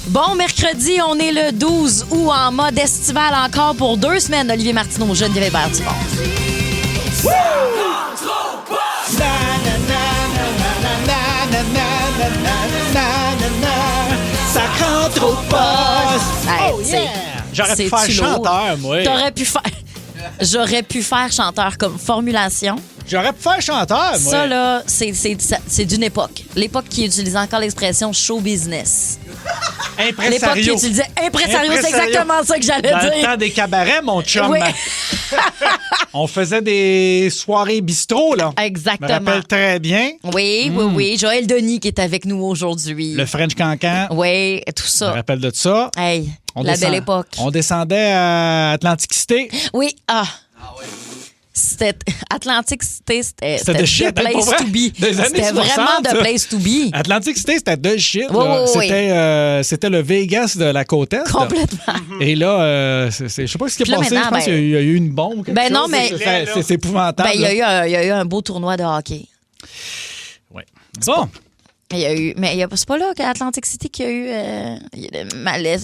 Bon mercredi, on est le 12 août en mode estival encore pour 2 semaines. Olivier Martineau, Geneviève Hébert-Dupont. Ça rentre au poste. Hey, Oh yeah! J'aurais pu faire c'est-tu chanteur, lourd? moi. J'aurais pu faire chanteur comme formulation. J'aurais pu faire chanteur, moi. Ça, là, c'est d'une époque. L'époque qui utilisait encore l'expression show business. L'époque qui Impresario. utilisait impresario, c'est Impresario. exactement ça que j'allais Dans le dire. temps des cabarets, mon chum. Oui. On faisait des soirées bistrot, là. Exactement. Je me rappelle très bien. Oui. Joël Denis qui est avec nous aujourd'hui. Le French Cancan. Oui, tout Je me ça. rappelle de ça. Hey, belle époque. On descendait à Atlantic City. Oui, C'était Atlantic City, c'était de shit, the place pour vrai? to be. Des années C'était 60, vraiment the ça. place to be. Atlantic City, c'était de shit. Oui, là. oui, C'était le Vegas de la côte Est. Complètement. Et là, je sais pas ce qui est Puis là, passé. Je maintenant, pense qu'il y a eu une bombe ou quelque Ben chose. non, mais- C'est épouvantable. Ben, il y a eu un beau tournoi de hockey. Ouais. Bon. Il y a eu, mais c'est pas là qu'à Atlantic City qu'il y a eu les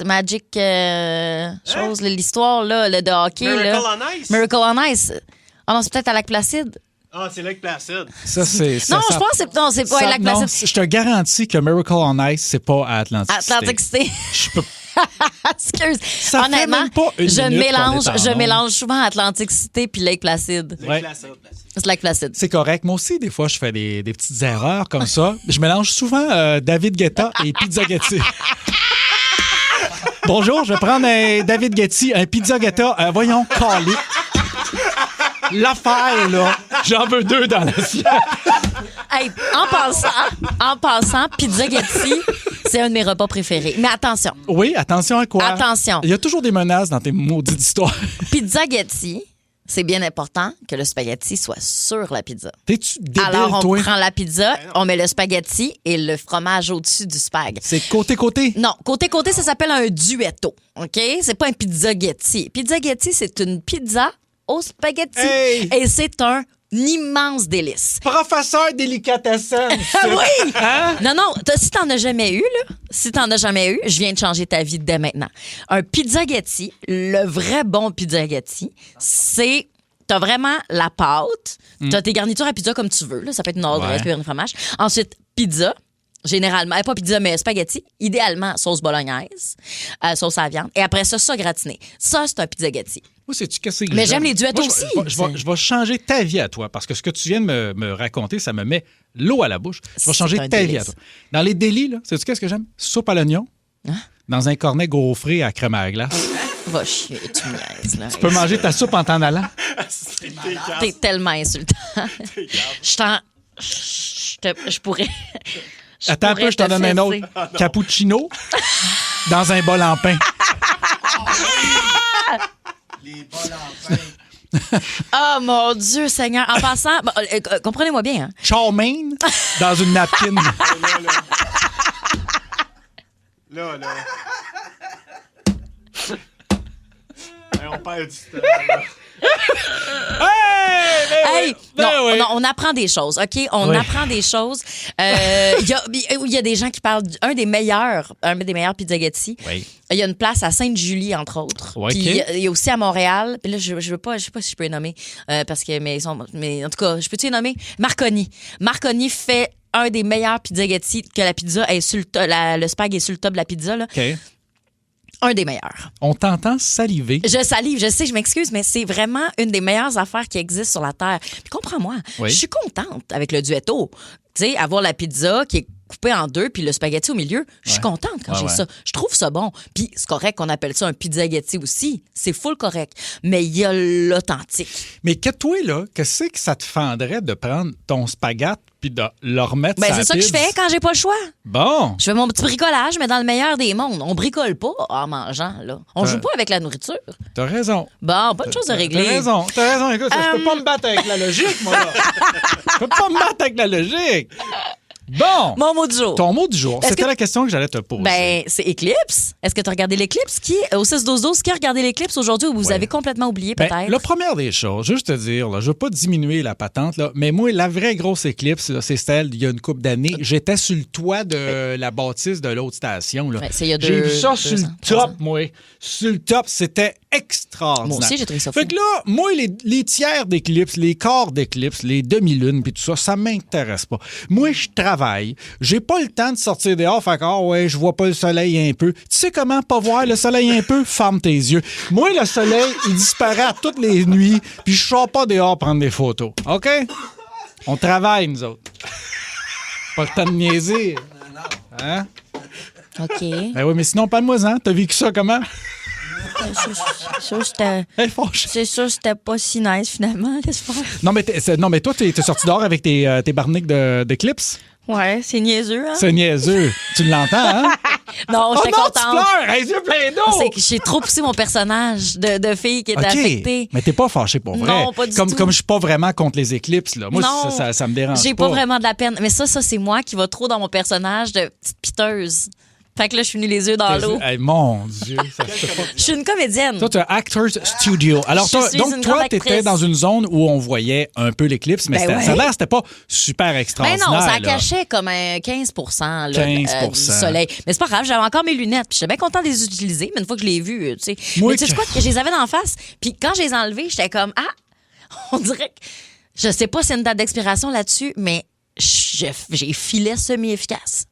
Magic chose, l'histoire là, le de hockey. Miracle là. on Ice? Miracle on Ice. Ah non, c'est peut-être à Lac-Placide. Ah, c'est Lac Placide. Ça, c'est. Non, je pense que c'est pas à non, Lac-Placide. je te garantis que Miracle on Ice, c'est pas à Atlantic City. Atlantic City. Je peux Excuse. Ça fait Honnêtement, même pas une je minute qu'on est en je onde. mélange souvent Atlantic City puis Lake Placid. Ouais. C'est Lake Placid. C'est correct. Moi aussi, des fois, je fais des petites erreurs comme ça. Je mélange souvent David Guetta et Pizza Getty. Bonjour, je vais prendre un David Getty, un Pizza Guetta. Voyons, calé. L'affaire, là, j'en veux 2 dans l'assiette. Hey, en passant, Pizza Getty, c'est un de mes repas préférés. Mais attention, Oui, attention à quoi? Attention. Il y a toujours des menaces dans tes maudites histoires. Pizza Getty, c'est bien important que le spaghetti soit sur la pizza. T'es-tu débile, Alors, on toi? prend la pizza, on met le spaghetti et le fromage au-dessus du spag. C'est côté-côté. Non, côté-côté, ça s'appelle un duetto, OK? C'est pas un pizza Getty. Pizza Getty, c'est une pizza au spaghetti. Hey! Et c'est un immense délice. Professeur délicatessen. Ah oui! Hein? Non, si t'en as jamais eu, je viens de changer ta vie dès maintenant. Un pizza Getty, le vrai bon pizza Getty, c'est... T'as vraiment la pâte, t'as tes garnitures à pizza comme tu veux. Là, ça peut être une ordre, Ouais. une fromage. Ensuite, pizza. Généralement, pas pizza, mais spaghetti. Idéalement, sauce bolognaise, sauce à la viande. Et après ça gratiné. Ça, c'est un pizza Getty. Moi, sais-tu qu'est-ce que Mais j'aime les duettos Moi, aussi. je vais changer ta vie à toi parce que ce que tu viens de me raconter, ça me met l'eau à la bouche. Je vais C'est changer un ta vie délice. à toi. Dans les délits, là, sais-tu qu'est-ce que j'aime? Soupe à l'oignon, dans un cornet gaufré à crème à la glace. Va chier, tu me niaises, là. Tu peux manger ta soupe en t'en allant. T'es tellement insultant. Je pourrais... Attends un peu, je t'en donne un autre. Cappuccino dans un bol en pain. Les bols en pain. Oh mon Dieu Seigneur. En passant, comprenez-moi bien, hein? Chow mein dans une napkin. Là. Hey, on perd du temps, là. Hey, Ben oui. non, on apprend des choses, OK? On Oui. apprend des choses. Il y a des gens qui parlent un des meilleurs pizza Getty. Oui. Il y a une place à Sainte-Julie, entre autres. Ouais, Puis OK. il y a aussi à Montréal. Puis là, je sais pas si je peux les nommer. Parce que, mais en tout cas, je peux-tu les nommer? Marconi. Marconi fait un des meilleurs pizza Getty, que la pizza est sur le spag est sur le top de la pizza, là. OK. Un des meilleurs. On t'entend saliver. Je salive, je sais, je m'excuse, mais c'est vraiment une des meilleures affaires qui existent sur la Terre. Puis comprends-moi, Oui. je suis contente avec le duetto. Tu sais, avoir la pizza qui est coupée en deux puis le spaghetti au milieu, je suis contente quand j'ai ça. Je trouve ça bon. Puis c'est correct qu'on appelle ça un pizza-getti aussi. C'est full correct. Mais il y a l'authentique. Mais que toi, là, qu'est-ce que ça te fendrait de prendre ton spaghette puis de le remettre Ben, sur c'est la ça que je pizza? fais quand j'ai pas le choix. Bon. Je fais mon petit bricolage, mais dans le meilleur des mondes. On bricole pas en mangeant, là. On joue pas avec la nourriture. T'as raison. Bon, pas de choses à régler. T'as raison. Écoute, je peux pas me battre avec la logique, moi, là. Je peux pas me battre avec la logique. Bon! Mon mot du jour. Ton mot du jour, Est-ce c'était que- la question que j'allais te poser. Ben, c'est Éclipse. Est-ce que tu as regardé l'Éclipse? Au 6-12-12, qui a regardé l'Éclipse aujourd'hui ou vous Ouais. avez complètement oublié Ben, peut-être? la première des choses, juste te dire, là, je veux pas diminuer la patente, là, mais moi, la vraie grosse éclipse, là, c'est celle d'il y a une couple d'années. J'étais sur le toit de la bâtisse de l'autre station. Là. Ouais, c'est il y a J'ai vu ça 2 sur le ans, 3 top, ans. moi. Sur le top, c'était extraordinaire. Moi aussi, j'ai trouvé ça Fait fou. que là, moi, les tiers d'éclipse, les quarts d'éclipse, les demi-lunes, puis tout ça, ça m'intéresse pas. Moi, je travaille. J'ai pas le temps de sortir dehors. Fait que, ouais, je vois pas le soleil un peu. Tu sais comment pas voir le soleil un peu? Ferme tes yeux. Moi, le soleil, il disparaît à toutes les nuits, puis je sors pas dehors prendre des photos. OK? On travaille, nous autres. Pas le temps de niaiser. Hein? OK. Ben oui, mais sinon, parle-moi-en. T'as vécu ça comment? Elle fâche. C'est sûr que c'était pas si nice, finalement, laisse faire. Non, mais toi, t'es sorti dehors avec tes barniques d'éclipse? Ouais, c'est niaiseux, hein? C'est niaiseux. Tu l'entends, hein? Non, Oh j'étais non, tu contente. pleures! Les yeux pleins d'eau! C'est que j'ai trop poussé mon personnage de fille qui était OK. affectée. Mais t'es pas fâché pour vrai. Non, pas du tout. Comme je suis pas vraiment contre les éclipses, là. Moi, Non, ça me dérange pas. J'ai pas vraiment de la peine. Mais ça, c'est moi qui va trop dans mon personnage de petite piteuse. Fait que là, je suis venue les yeux dans l'eau. Hey, mon Dieu, ça se fait pas. Je suis une comédienne. Toi, tu as Actors Studio. Alors, Je suis donc, une toi, grande tu étais actrice. dans une zone où on voyait un peu l'éclipse, mais Ben ça a ouais. l'air c'était pas super Ben extraordinaire. non, ça là. cachait comme un 15 là, 15%. du soleil. Mais c'est pas grave, j'avais encore mes lunettes. Puis j'étais bien contente de les utiliser, mais une fois que je l'ai vu, tu sais. Moi, Mais tu sais quoi, que je les avais d'en face. Puis quand je les ai enlevés, j'étais comme, on dirait que. Je sais pas s'il y a une date d'expiration là-dessus, mais j'ai filet semi-efficace.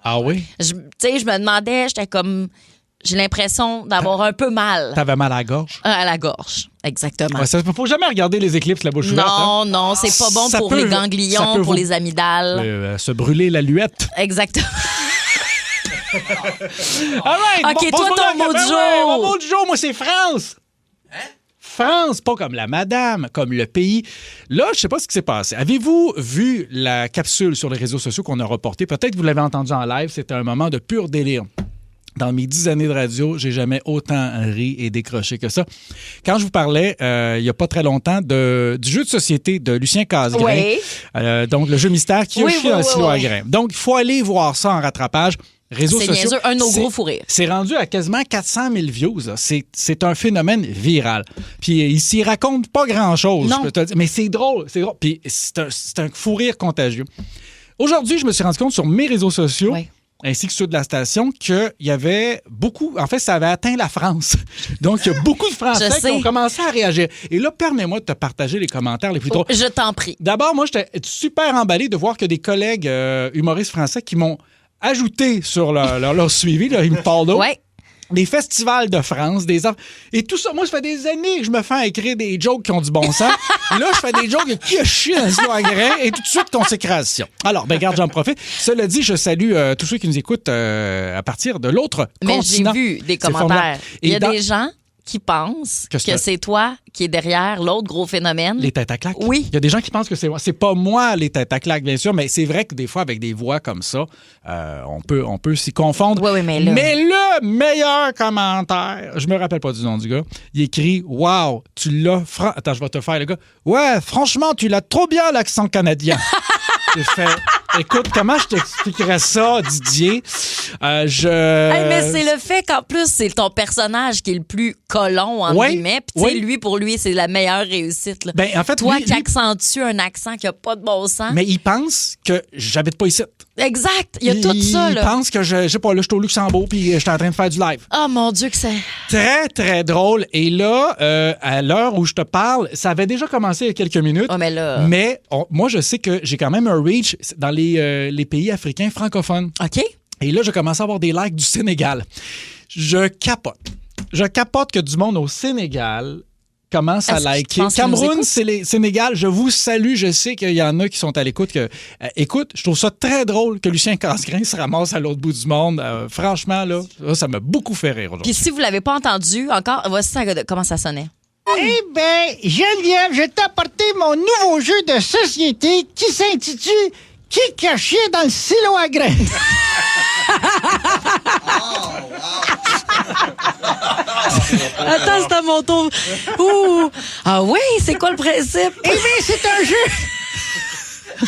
Ah oui? Tu sais, je me demandais, j'étais comme. J'ai l'impression d'avoir un peu mal T'avais mal à la gorge? à la gorge. Exactement. Ouais, ça faut jamais regarder les éclipses la bouche ouverte. hein. Non, c'est pas bon Ça pour peut- les ça ganglions, peut pour vous- les amygdales. Se brûler la luette. Exactement. All right, OK, toi, pose-moi ton la- mot du Ben jour. ouais, mon mot du jour, moi, c'est France. France, pas comme la madame, comme le pays. Là, je sais pas ce qui s'est passé. Avez-vous vu la capsule sur les réseaux sociaux qu'on a reportée? Peut-être que vous l'avez entendu en live. C'était un moment de pur délire. Dans mes 10 années de radio, j'ai jamais autant ri et décroché que ça. Quand je vous parlais, il y a pas très longtemps, du jeu de société de Lucien Casgrain, Oui. donc le jeu mystère qui a Oui, chié oui, dans le oui, silo à oui. grains. Donc, il faut aller voir ça en rattrapage. Réseaux C'est sociaux. niaiseux, un de nos C'est- gros fous rires. C'est rendu à quasiment 400 000 views. Là. C'est un phénomène viral. Puis il s'y raconte pas grand-chose, Non. je peux te le dire. Mais c'est drôle, c'est drôle. Puis c'est un fou rire contagieux. Aujourd'hui, je me suis rendu compte sur mes réseaux sociaux, Oui. ainsi que ceux de la station, qu'il y avait beaucoup... En fait, ça avait atteint la France. Donc, il y a beaucoup de Français Je qui sais. ont commencé à réagir. Et là, permets-moi de te partager les commentaires les plus drôles. Je t'en prie. D'abord, moi, j'étais super emballé de voir que des collègues humoristes français qui m'ont ajouté sur leur suivi, là, ils me follow, Ouais. des festivals de France, et tout ça. Moi, ça fait des années que je me fais écrire des jokes qui ont du bon sens. Là, je fais des jokes qui a chié dans le silo à grains et tout de suite, consécration. Alors, ben garde, j'en profite. Cela dit, je salue tous ceux qui nous écoutent à partir de l'autre Mais j'ai continent. vu des C'est commentaires. formidable. Il y a Et dans- des gens qui pensent Que que c'est- c'est toi qui est derrière l'autre gros phénomène. Les têtes à claques. Oui. Il y a des gens qui pensent que c'est moi. C'est pas moi, les têtes à claques, bien sûr, mais c'est vrai que des fois, avec des voix comme ça, on peut s'y confondre. Oui, mais là. Mais le meilleur commentaire, je me rappelle pas du nom du gars, il écrit « Wow, tu l'as... Attends, je vais te faire le gars. « Ouais, franchement, tu l'as trop bien, l'accent canadien. » J'ai fait... Écoute, comment je t'expliquerais ça, Didier? Hey, mais c'est le fait qu'en plus, c'est ton personnage qui est le plus colon, entre Oui, guillemets. Puis, tu sais, oui. pour lui, c'est la meilleure réussite. Là. Ben, en fait, Toi lui- qui accentue un accent qui n'a pas de bon sens. Mais il pense que j'habite pas ici. Exact. Il y a tout ça, Il là. pense que je sais pas, là, je suis au Luxembourg puis je suis en train de faire du live. Oh mon Dieu, que c'est. Très, très drôle. Et là, à l'heure où je te parle, ça avait déjà commencé il y a quelques minutes. Oh, mais là. Mais moi, je sais que j'ai quand même un reach dans les pays africains francophones. OK. Et là, j'ai commencé à avoir des likes du Sénégal. Je capote. Je capote que du monde au Sénégal commence à Est-ce que tu liker. penses qu'ils nous Cameroun, écoutent? c'est Sénégal, je vous salue. Je sais qu'il y en a qui sont à l'écoute. Écoute, je trouve ça très drôle que Lucien Casgrain se ramasse à l'autre bout du monde. Franchement, là, ça m'a beaucoup fait rire aujourd'hui. Puis si vous l'avez pas entendu encore, voici comment ça sonnait. Eh bien, Geneviève, je t'ai apporté mon nouveau jeu de société qui s'intitule Qui caché dans le silo à grains? Attends, c'est à mon tour. Ouh. Ah oui, c'est quoi le principe? Eh bien, c'est un jeu.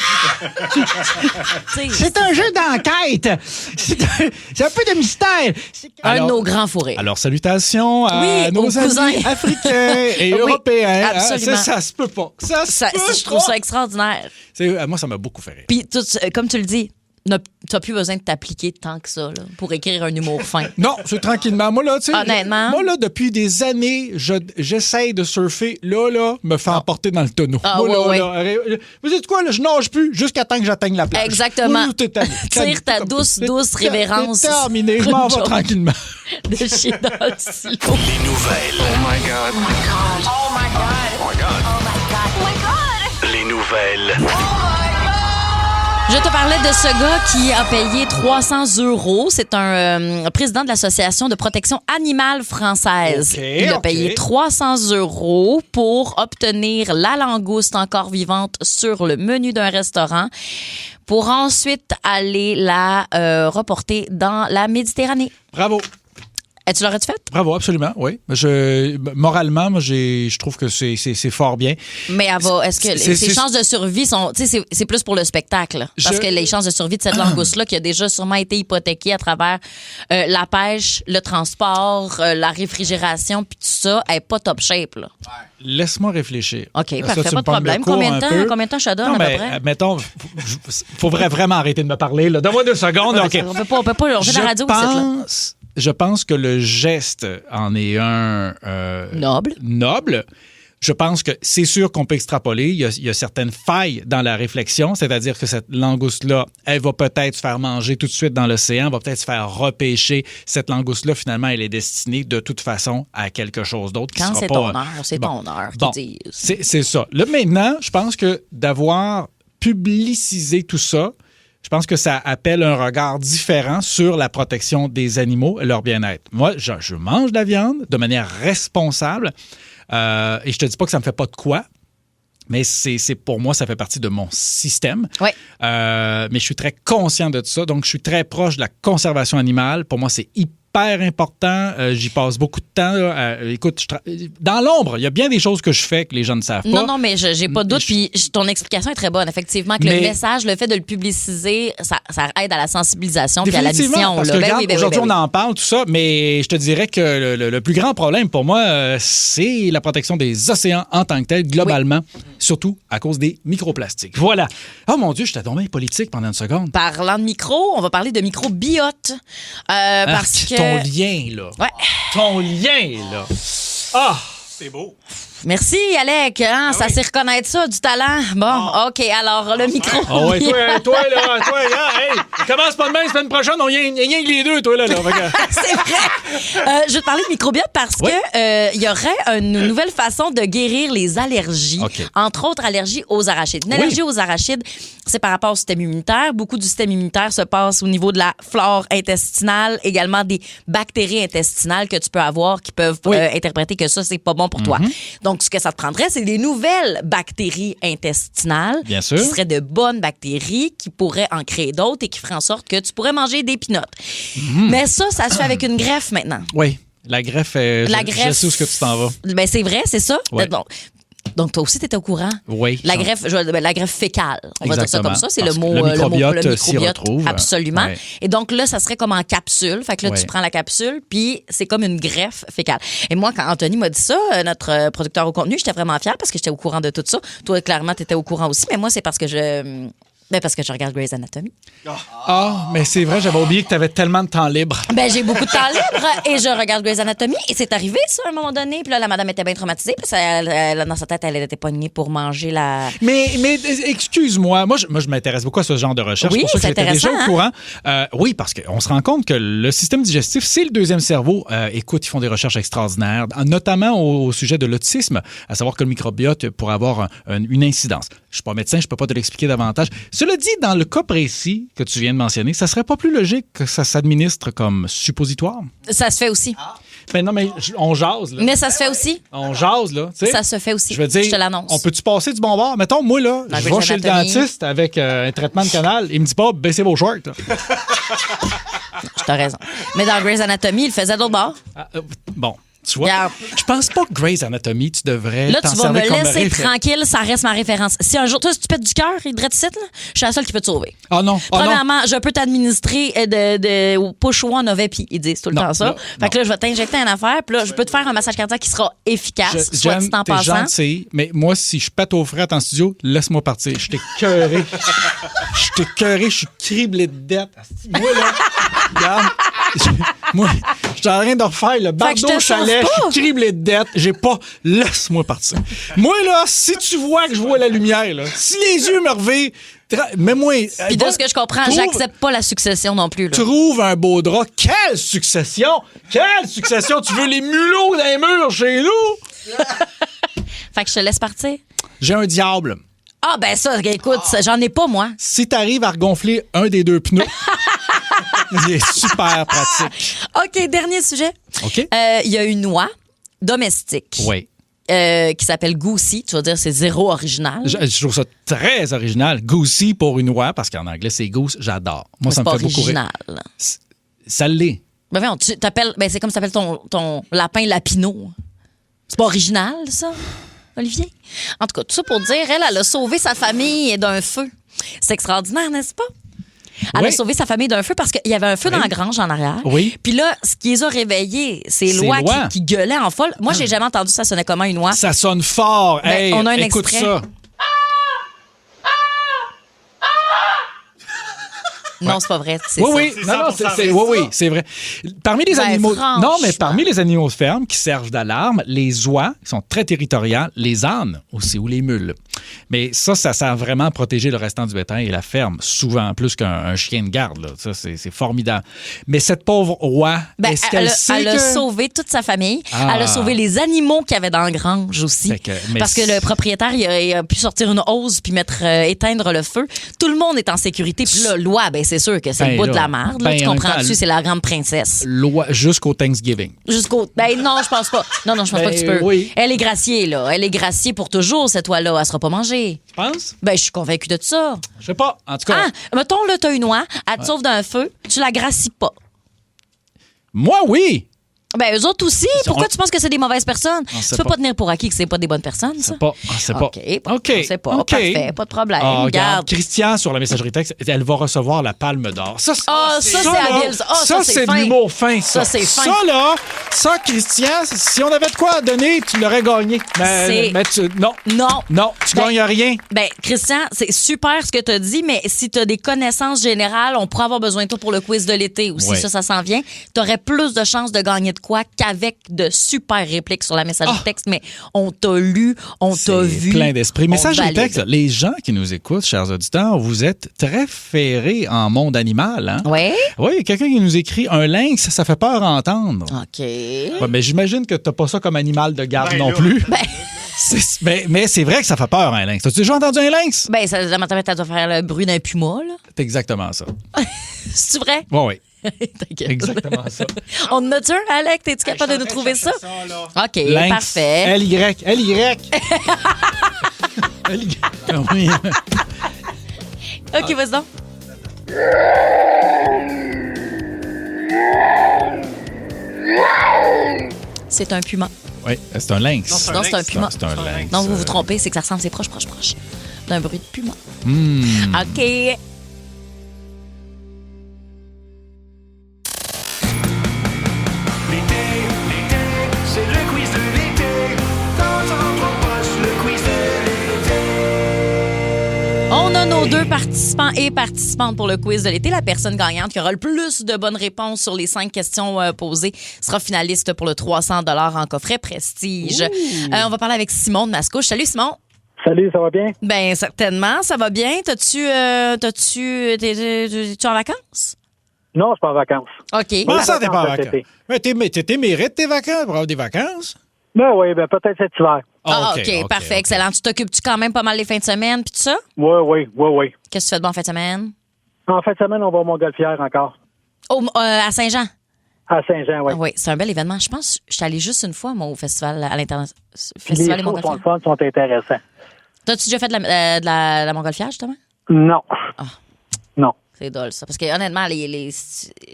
C'est un jeu d'enquête. C'est un peu de mystère. Un de nos grands fourrés. Alors, salutations à Oui, nos aux amis cousins. africains et Oui, européens. Hein? absolument. Ça se peut pas. Je trouve ça extraordinaire. Moi, ça m'a beaucoup fait rire. Puis, comme tu le dis, t'as plus besoin de t'appliquer tant que ça là, pour écrire un humour fin. Non, c'est tranquillement. Moi, là, tu sais. Honnêtement. Moi, là, depuis des années, j'essaye de surfer. Là, me faire emporter dans le tonneau. Ah, moi, ouais, là, vous savez quoi, là, je nage plus jusqu'à temps que j'atteigne la plage. Exactement. Moi, tout est Tire ta douce révérence. C'est terminé. Je m'en vais tranquillement. De chier dans le silo. Les nouvelles. Oh my God. Oh my God. Oh my God. Oh my God. Oh my God. Oh my God. Les nouvelles. Je te parlais de ce gars qui a payé 300 €. C'est un président de l'Association de protection animale française. OK, Il a OK. payé 300 € pour obtenir la langouste encore vivante sur le menu d'un restaurant pour ensuite aller la reporter dans la Méditerranée. Bravo. Et tu l'aurais-tu fait? Bravo, absolument, oui. Moralement, moi, je trouve que c'est fort bien. Mais est-ce que ses chances de survie sont... Tu sais, c'est plus pour le spectacle. Parce que les chances de survie de cette langouste-là, qui a déjà sûrement été hypothéquée à travers la pêche, le transport, la réfrigération, puis tout ça, elle n'est pas top shape, là. Laisse-moi réfléchir. OK, Ça, parfait, tu pas me de pognes problème. le cours Combien un de peu. temps je te donne, Non, à peu mais, près? mettons, faut vraiment arrêter de me parler, là. Donne-moi 2 secondes. OK. On peut pas longer la radio ici, là. Je pense que le geste en est un... Noble. Je pense que c'est sûr qu'on peut extrapoler. Il y a certaines failles dans la réflexion, c'est-à-dire que cette langouste-là, elle va peut-être se faire manger tout de suite dans l'océan, va peut-être se faire repêcher. Cette langouste-là, finalement, elle est destinée de toute façon à quelque chose d'autre. Quand c'est ton heure, c'est ton heure qu'ils disent. C'est ça. Là, maintenant, je pense que d'avoir publicisé tout ça, je pense que ça appelle un regard différent sur la protection des animaux et leur bien-être. Moi, je mange de la viande de manière responsable et je te dis pas que ça me fait pas de quoi, mais c'est pour moi, ça fait partie de mon système. Oui. Mais je suis très conscient de ça, donc je suis très proche de la conservation animale. Pour moi, c'est hyper important. J'y passe beaucoup de temps. Écoute, dans l'ombre, il y a bien des choses que je fais que les gens ne savent pas. Non, mais j'ai pas de doute. Puis ton explication est très bonne. Effectivement, que le message, le fait de le publiciser, ça aide à la sensibilisation puis à la mission. Parce que regarde, aujourd'hui, on en parle, tout ça, mais je te dirais que le plus grand problème pour moi, c'est la protection des océans en tant que tel, globalement, surtout à cause des microplastiques. Voilà. Oh mon Dieu, je t'ai tombé politique pendant une seconde. Parlant de micro, on va parler de microbiote. Parce que... Ton lien, là. Ouais. Ton lien, là. Ah! C'est beau. Merci, Alec. Hein, ça sait reconnaître ça, du talent. Bon, OK. Alors, le micro. Oh, ouais, toi, hey, commence pas demain, semaine prochaine, on y a que les deux, toi, là. C'est vrai. Je vais te parler de microbiote parce que il y aurait une nouvelle façon de guérir les allergies. OK. Entre autres, allergies aux arachides. Une allergie aux arachides, c'est par rapport au système immunitaire. Beaucoup du système immunitaire se passe au niveau de la flore intestinale, également des bactéries intestinales que tu peux avoir qui peuvent interpréter que ça, c'est pas bon pour toi. Donc, ce que ça te prendrait, c'est des nouvelles bactéries intestinales. Bien sûr. Qui seraient de bonnes bactéries, qui pourraient en créer d'autres et qui feraient en sorte que tu pourrais manger des peanuts. Mais ça se fait avec une greffe maintenant. Oui, la greffe, je sais où ce que tu t'en vas. Ben, c'est vrai, c'est ça. Ouais. Donc, toi aussi, tu étais au courant? Oui. La greffe fécale, on va dire ça comme ça. C'est Parce le que mot le microbiote le s'y retrouve. Absolument. Ouais. Et donc là, ça serait comme en capsule. Fait que là, tu prends la capsule, puis c'est comme une greffe fécale. Et moi, quand Anthony m'a dit ça, notre producteur au contenu, j'étais vraiment fière parce que j'étais au courant de tout ça. Toi, clairement, tu étais au courant aussi, mais moi, c'est parce que je regarde Grey's Anatomy. Ah, mais c'est vrai, j'avais oublié que tu avais tellement de temps libre. Ben, j'ai beaucoup de temps libre et je regarde Grey's Anatomy. Et c'est arrivé, ça, à un moment donné. Puis là, la madame était bien traumatisée parce que dans sa tête, elle était pognée pour manger la... Mais excuse-moi, moi, je m'intéresse beaucoup à ce genre de recherche. Oui, c'est pour ça que c'est j'étais déjà intéressant, au courant. Oui, parce qu'on se rend compte que le système digestif, c'est le deuxième cerveau. Écoute, ils font des recherches extraordinaires, notamment au sujet de l'autisme, à savoir que le microbiote pourrait avoir une incidence. Je suis pas médecin, je peux pas te l'expliquer davantage. Cela dit, dans le cas précis que tu viens de mentionner, ça serait pas plus logique que ça s'administre comme suppositoire? Ça se fait aussi. Ben non, mais on jase, là. Mais ça se fait aussi. On jase, là. Tu sais. Ça se fait aussi. Je veux dire, je te l'annonce. on peut-tu passer du bon bord? Mettons, moi, là, Dans je Grey's vais chez le Anatomy. dentiste avec un traitement de canal. Il me dit pas, baissez vos shorts. Là. Je t'ai raison. Mais dans Grey's Anatomy, il faisait d'autre bord. Bon. Tu vois? Regarde. Je pense pas que Grey's Anatomy, tu devrais Là, t'en tu vas me servir comme laisser référence. tranquille, ça reste ma référence. Si un jour, toi, si tu pètes du cœur, il te ici, là, je suis la seule qui peut te sauver. Ah non, ah non. Premièrement, je peux t'administrer de push one of puis ils disent tout le Non, temps ça. non, Fait que là, je vais t'injecter une affaire, puis là, je peux te faire un massage cardiaque qui sera efficace, soit dit en T'es passant. gentil, mais moi, si je pète aux frettes en studio, laisse-moi partir. Je t'ai cœuré. Je suis criblé de dettes. Moi, là, regarde, moi, je suis en train de refaire le Fait que je bardeau te chalet, sauve pas. je suis criblé de dettes, j'ai pas... Laisse-moi partir. Moi, là, si tu vois que je vois la lumière, là, si les yeux me revirent, mets-moi... Puis de ce que je comprends, j'accepte pas la succession non plus. Là. Trouve un beau drap. Quelle succession! Quelle succession! Tu veux les mulots dans les murs chez nous? Fait que je te laisse partir. J'ai un diable. Ah, ben ça, écoute, j'en ai pas, moi. Si t'arrives à regonfler un des deux pneus, c'est super pratique. OK, dernier sujet. OK? Il y a une oie domestique Oui. qui s'appelle Goosey. Tu vas dire, c'est zéro original. Je trouve ça très original. Goosey pour une oie, parce qu'en anglais, c'est goose. J'adore. Moi, Mais ça c'est me pas fait beaucoup rire. original. Ça l'est. Ben voyons, tu t'appelles, ben c'est comme ça s'appelle ton lapin lapino. C'est pas original, ça, Olivier? En tout cas, tout ça pour dire, elle a sauvé sa famille d'un feu. C'est extraordinaire, n'est-ce pas? Elle a Oui. sauvé sa famille d'un feu parce qu'il y avait un feu dans la grange en arrière. Oui. Puis là, ce qui les a réveillés, c'est C'est l'oie l'oie. qui gueulait en folle. Moi, j'ai jamais entendu ça sonnait comment une oie. Ça sonne fort. Ben, Hey, on a un écoute extrait. ça. Non, c'est pas vrai. C'est Oui, ça. oui. C'est Non, non, 100% oui, vrai, oui, ça. c'est vrai. Parmi les Ben, animaux. Non, mais franchement. parmi les animaux de ferme qui servent d'alarme, les oies qui sont très territoriales, les ânes aussi, ou les mules. Mais ça sert vraiment à protéger le restant du bétail et la ferme, souvent plus qu'un chien de garde. Là. Ça, c'est formidable. Mais cette pauvre oie, Ben, est-ce qu'elle sait elle a que... sauvé toute sa famille. Ah. Elle a sauvé les animaux qu'il y avait dans la grange aussi. Fait que- mais Parce que le propriétaire, il a pu sortir une hausse puis éteindre le feu. Tout le monde est en sécurité. Puis là, l'oie, ben, c'est sûr que c'est Ben le bout là, de la merde. Là, ben, tu en même comprends-tu? temps, C'est la grande princesse. L'oie jusqu'au Thanksgiving. Ben non, je pense pas. Non, je pense pas que tu peux. oui. Elle est graciée, là. Elle est graciée pour toujours, cette oie-là. Elle sera pas mangée. Tu penses? Ben, je suis convaincue de ça. Je sais pas. En tout cas, Ah, mettons, là, t'as une oie, elle te sauve d'un feu, tu la gracies pas. moi, oui. Ben, eux autres aussi. Pourquoi on- tu penses que c'est des mauvaises personnes? On Tu sait peux pas. pas tenir pour acquis que c'est pas des bonnes personnes, ça? C'est pas. C'est pas. OK. OK. C'est pas. OK. Parfait. Pas de problème. Ah, regarde, Regarde. Christian, sur la messagerie texte, elle va recevoir la palme d'or. Ça, Ah, ça, c'est là, habile, ça. Ah, ça, c'est c'est de fin. l'humour fin, ça. Ça, c'est fin. Ça, là, ça, Christian, si on avait de quoi à donner, tu l'aurais gagné. C'est- Mais non. Non. Non, tu Ben- gagnes rien. Ben, Christian, c'est super ce que tu as dit, mais si tu as des connaissances générales, on pourrait avoir besoin de toi pour le quiz de l'été aussi. Ouais. Ça s'en vient. Tu aurais plus de chances de gagner de quoi qu'avec de super répliques sur la messagerie texte, mais on t'a lu, on t'a C'est vu. plein d'esprit. on Messagerie valide. texte, les gens qui nous écoutent, chers auditeurs, vous êtes très ferrés en monde animal. Hein? Oui? Oui, il y a quelqu'un qui nous écrit un lynx, ça fait peur à entendre. OK. Ouais, mais j'imagine que t'as pas ça comme animal de garde Ben non là. plus. Ben, Mais c'est vrai que ça fait peur, un lynx. T'as-tu déjà entendu un lynx? ben ça doit faire le bruit d'un puma, là. C'est exactement ça. C'est vrai? Oui, oui. T'inquiète. Exactement ça. On en a-tu un, Alec? T'es-tu capable de nous trouver ça? OK, Lynx, parfait. L-Y. L-Y. L-Y. Ah oui. OK, vas-y donc. C'est un puma. Oui, c'est un lynx. Non, c'est Non, c'est un puma. C'est un lynx. Non, vous vous trompez, c'est que ça ressemble, c'est proche d'un bruit de puma. Hmm. OK. C'est le quiz de l'été. Dans ton poche, le quiz de l'été. On a nos deux participants et participantes pour le quiz de l'été. La personne gagnante qui aura le plus de bonnes réponses sur les 5 questions posées sera finaliste pour le 300 $ en coffret Prestige. On va parler avec Simon de Mascouche. Salut Simon. Salut, ça va bien? Ben certainement, ça va bien. T'es-tu en vacances? Non, je suis pas en vacances. OK. Comment ça, t'es pas en vacances cet vacances? été. Mais t'es mérites tes vacances pour avoir des vacances? Ben oui, ben peut-être cet hiver. Ah, OK, parfait, excellent. Tu t'occupes-tu quand même pas mal les fins de semaine puis tout ça? Oui. Qu'est-ce que tu fais de bon en fin de semaine? En fin de semaine, on va au Montgolfière encore. À Saint-Jean? À Saint-Jean, oui. Oui, c'est un bel événement. Je pense que je suis allée juste une fois, moi, au festival à l'international. Puis les Festival des shows sont le Montgolfières. fun, sont intéressants. T'as-tu déjà fait de la Montgolfière, justement? Non. Ah. Non. C'est dole, ça. Parce que honnêtement,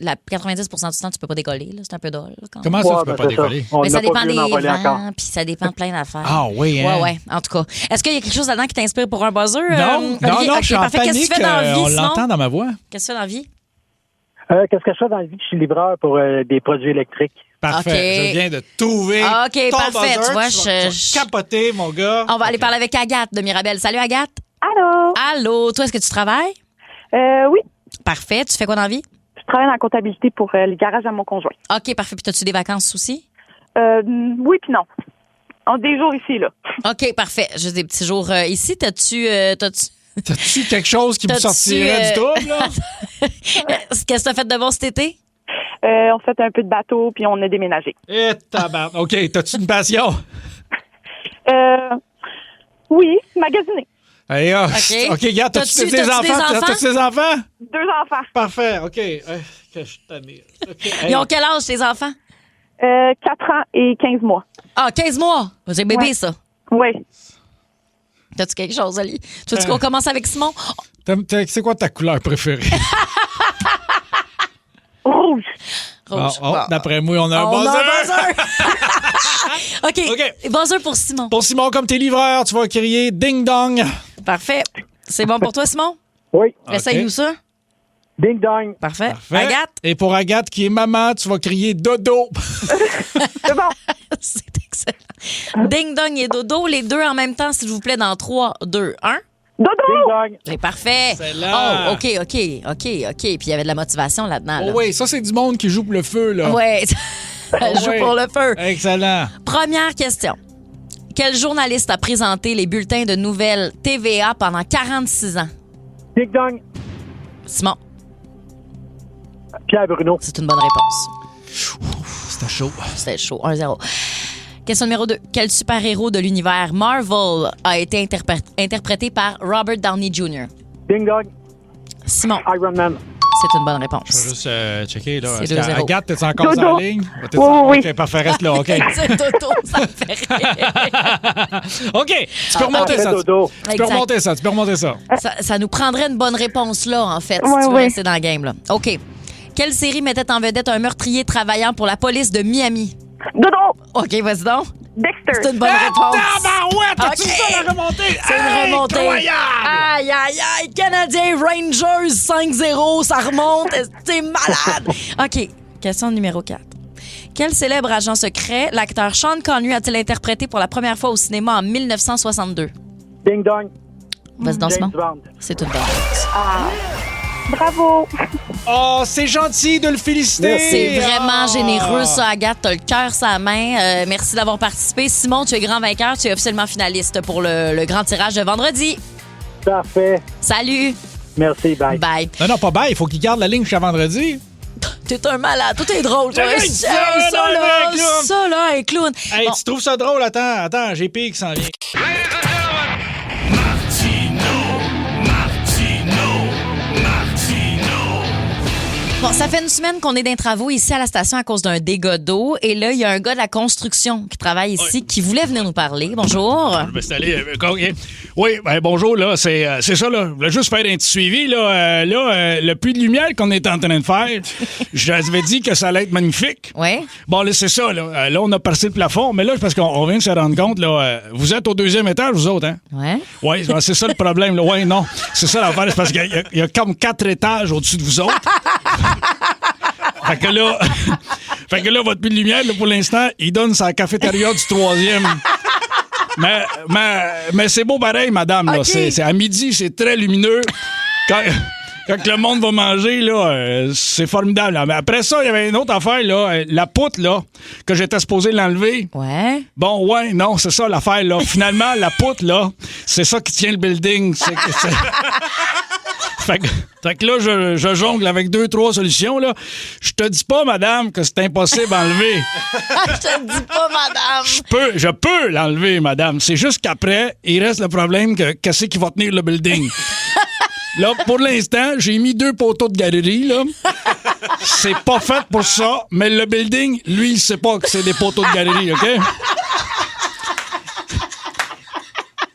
la 90 du temps, tu peux pas décoller. Là. C'est un peu dole. Là, quand même. Comment ça, Ouais, tu peux ben, pas c'est ça. décoller? On Mais ça n'a pas dépend pu des l'envoler encore. vents, puis ça dépend de plein d'affaires. Ah oui, hein? Ouais. En tout cas. Est-ce qu'il y a quelque chose là-dedans qui t'inspire pour un buzzer? Non, Olivier? non, Ok, je suis en parfait. Qu'est-ce que panique. tu fais dans la vie, On sinon? l'entend dans ma voix. Qu'est-ce que tu fais dans la vie? Qu'est-ce que je fais dans la vie? Je suis livreur pour des produits électriques. Parfait. Ok. Je viens de trouver. Ok, ton parfait. buzzer. Tu vois, tu vas capoter, mon gars. On va aller parler avec Agathe de Mirabel. Salut, Agathe. Allô? Allô. Toi, est-ce que tu travailles? Oui, Parfait. Tu fais quoi dans la vie? je travaille dans la comptabilité pour les garages à mon conjoint. OK, parfait. Puis, as-tu des vacances aussi? Oui puis non. On a des jours ici, là. OK, parfait. Juste des petits jours ici. T'as-tu T'as-tu quelque chose qui me T'as-tu, sortirait du trouble, là? Qu'est-ce que t'as fait de bon cet été? On fait un peu de bateau, puis on a déménagé. Eh, tabarnak. OK, t'as-tu une passion? Oui, magasiner. Hey, OK. Regarde, t'as-tu des enfants? T'as-tu des enfants? 2 enfants. Parfait, OK. Que je t'admire. OK. Ils ont quel âge, tes enfants? 4 ans et 15 mois. Ah, 15 mois. C'est bébé, Ouais. ça. Oui. T'as-tu quelque chose, Ali? Tu veux qu'on commence avec Simon? C'est quoi ta couleur préférée? Rouge. Rouge. D'après moi, on a un On a buzzer. un buzzer. OK. Buzzer pour Simon. Pour Simon, comme t'es livreur, tu vas crier ding-dong. Parfait. C'est bon pour toi, Simon? Oui. Essaye-nous ça. Ding dong. Parfait. Parfait. Agathe? Et pour Agathe, qui est maman, tu vas crier dodo. C'est bon. C'est excellent. Ding dong et dodo, les deux en même temps, s'il vous plaît, dans 3, 2, 1. Dodo! Ding dong. C'est parfait. Excellent. Oh, OK. Puis il y avait de la motivation là-dedans. Oh Là. oui, ça, c'est du monde qui joue pour le feu, là. Ouais. Elle joue Ouais. pour le feu. Excellent. Première question. Quel journaliste a présenté les bulletins de nouvelles TVA pendant 46 ans? Ding dong. Simon, Pierre Bruno. c'est une bonne réponse. C'était chaud. C'était chaud. 1-0. Question numéro 2. Quel super-héros de l'univers Marvel a été interprété par Robert Downey Jr.? Ding dong. Simon, Iron Man. c'est une bonne Je vais réponse. juste checker, là. C'est Est-ce que 2-0. Agathe, t'es encore Dodo. sur la ligne? T'es Oui. OK, parfait, reste là, OK. C'est Toto, ça me fait rire. OK, tu peux remonter Parfait, ça. dodo. Tu peux Exact. remonter ça. Ça nous prendrait une bonne réponse là, en fait, si Ouais, tu veux ouais. rester dans le game. Là. OK. Quelle série mettait en vedette un meurtrier travaillant pour la police de Miami? Dodo! OK, vas-y donc. Dexter. C'est une bonne réponse. Tabarouette, t'as-tu OK. vu ça, la remontée? C'est une remontée. Incroyable! Aïe, aïe, aïe. Canadien Rangers 5-0, ça remonte. C'est malade. OK. Question numéro 4. Quel célèbre agent secret l'acteur Sean Connery a-t-il interprété pour la première fois au cinéma en 1962? Ding dong. Vas-y donc, Simon. James Bond. C'est une bonne réponse. Bravo. Oh, c'est gentil de le féliciter. C'est vraiment Ah. généreux, ça, Agathe. T'as le cœur sur la main. Merci d'avoir participé. Simon, tu es grand vainqueur. Tu es officiellement finaliste pour le grand tirage de vendredi. Parfait. Salut. Merci. Bye. Bye. Non, pas bye, il faut qu'il garde la ligne jusqu'à vendredi. T'es un malade. Tout est drôle, toi. Hey, Hey, ça, un clown. ça, là, un clown. Hey, Bon, tu trouves ça drôle? Attends, j'ai pire qui s'en vient. bon, ça fait une semaine qu'on est dans les travaux ici à la station à cause d'un dégât d'eau. Et là, il y a un gars de la construction qui travaille ici qui voulait venir nous parler. Bonjour. Je vais installer. Oui, ben, bonjour, là, c'est ça, là. Je voulais juste faire un petit suivi, là. Le puits de lumière qu'on est en train de faire, je t'avais dit que ça allait être magnifique. Oui. Bon, là, c'est ça, là. Là, on a percé le plafond, mais là, parce qu'on vient de se rendre compte, là, vous êtes au 2e étage, vous autres, hein? Ouais. Oui, c'est ça le problème, là. Oui, non. C'est ça l'affaire, c'est parce qu'il y a comme 4 étages au-dessus de vous autres. Fait que là, votre puits de lumière, là, pour l'instant, il donne sa cafétéria du 3e. Mais c'est beau pareil, madame. Là. OK. C'est à midi, c'est très lumineux. Quand le monde va manger, là, c'est formidable. Là. Mais après ça, il y avait une autre affaire, là, la poutre, là, que j'étais supposé l'enlever. Ouais. Bon, ouais, non, c'est ça l'affaire, là. Finalement, la poutre, là, c'est ça qui tient le building. Fait que là, je jongle avec 2-3 solutions, là. Je te dis pas, madame, que c'est impossible à enlever. Je te dis pas, madame. Je peux l'enlever, madame. C'est juste qu'après, il reste le problème que qu'est-ce qui va tenir le building. Là, pour l'instant, j'ai mis 2 poteaux de galerie, là. C'est pas fait pour ça, mais le building, lui, il sait pas que c'est des poteaux de galerie, OK?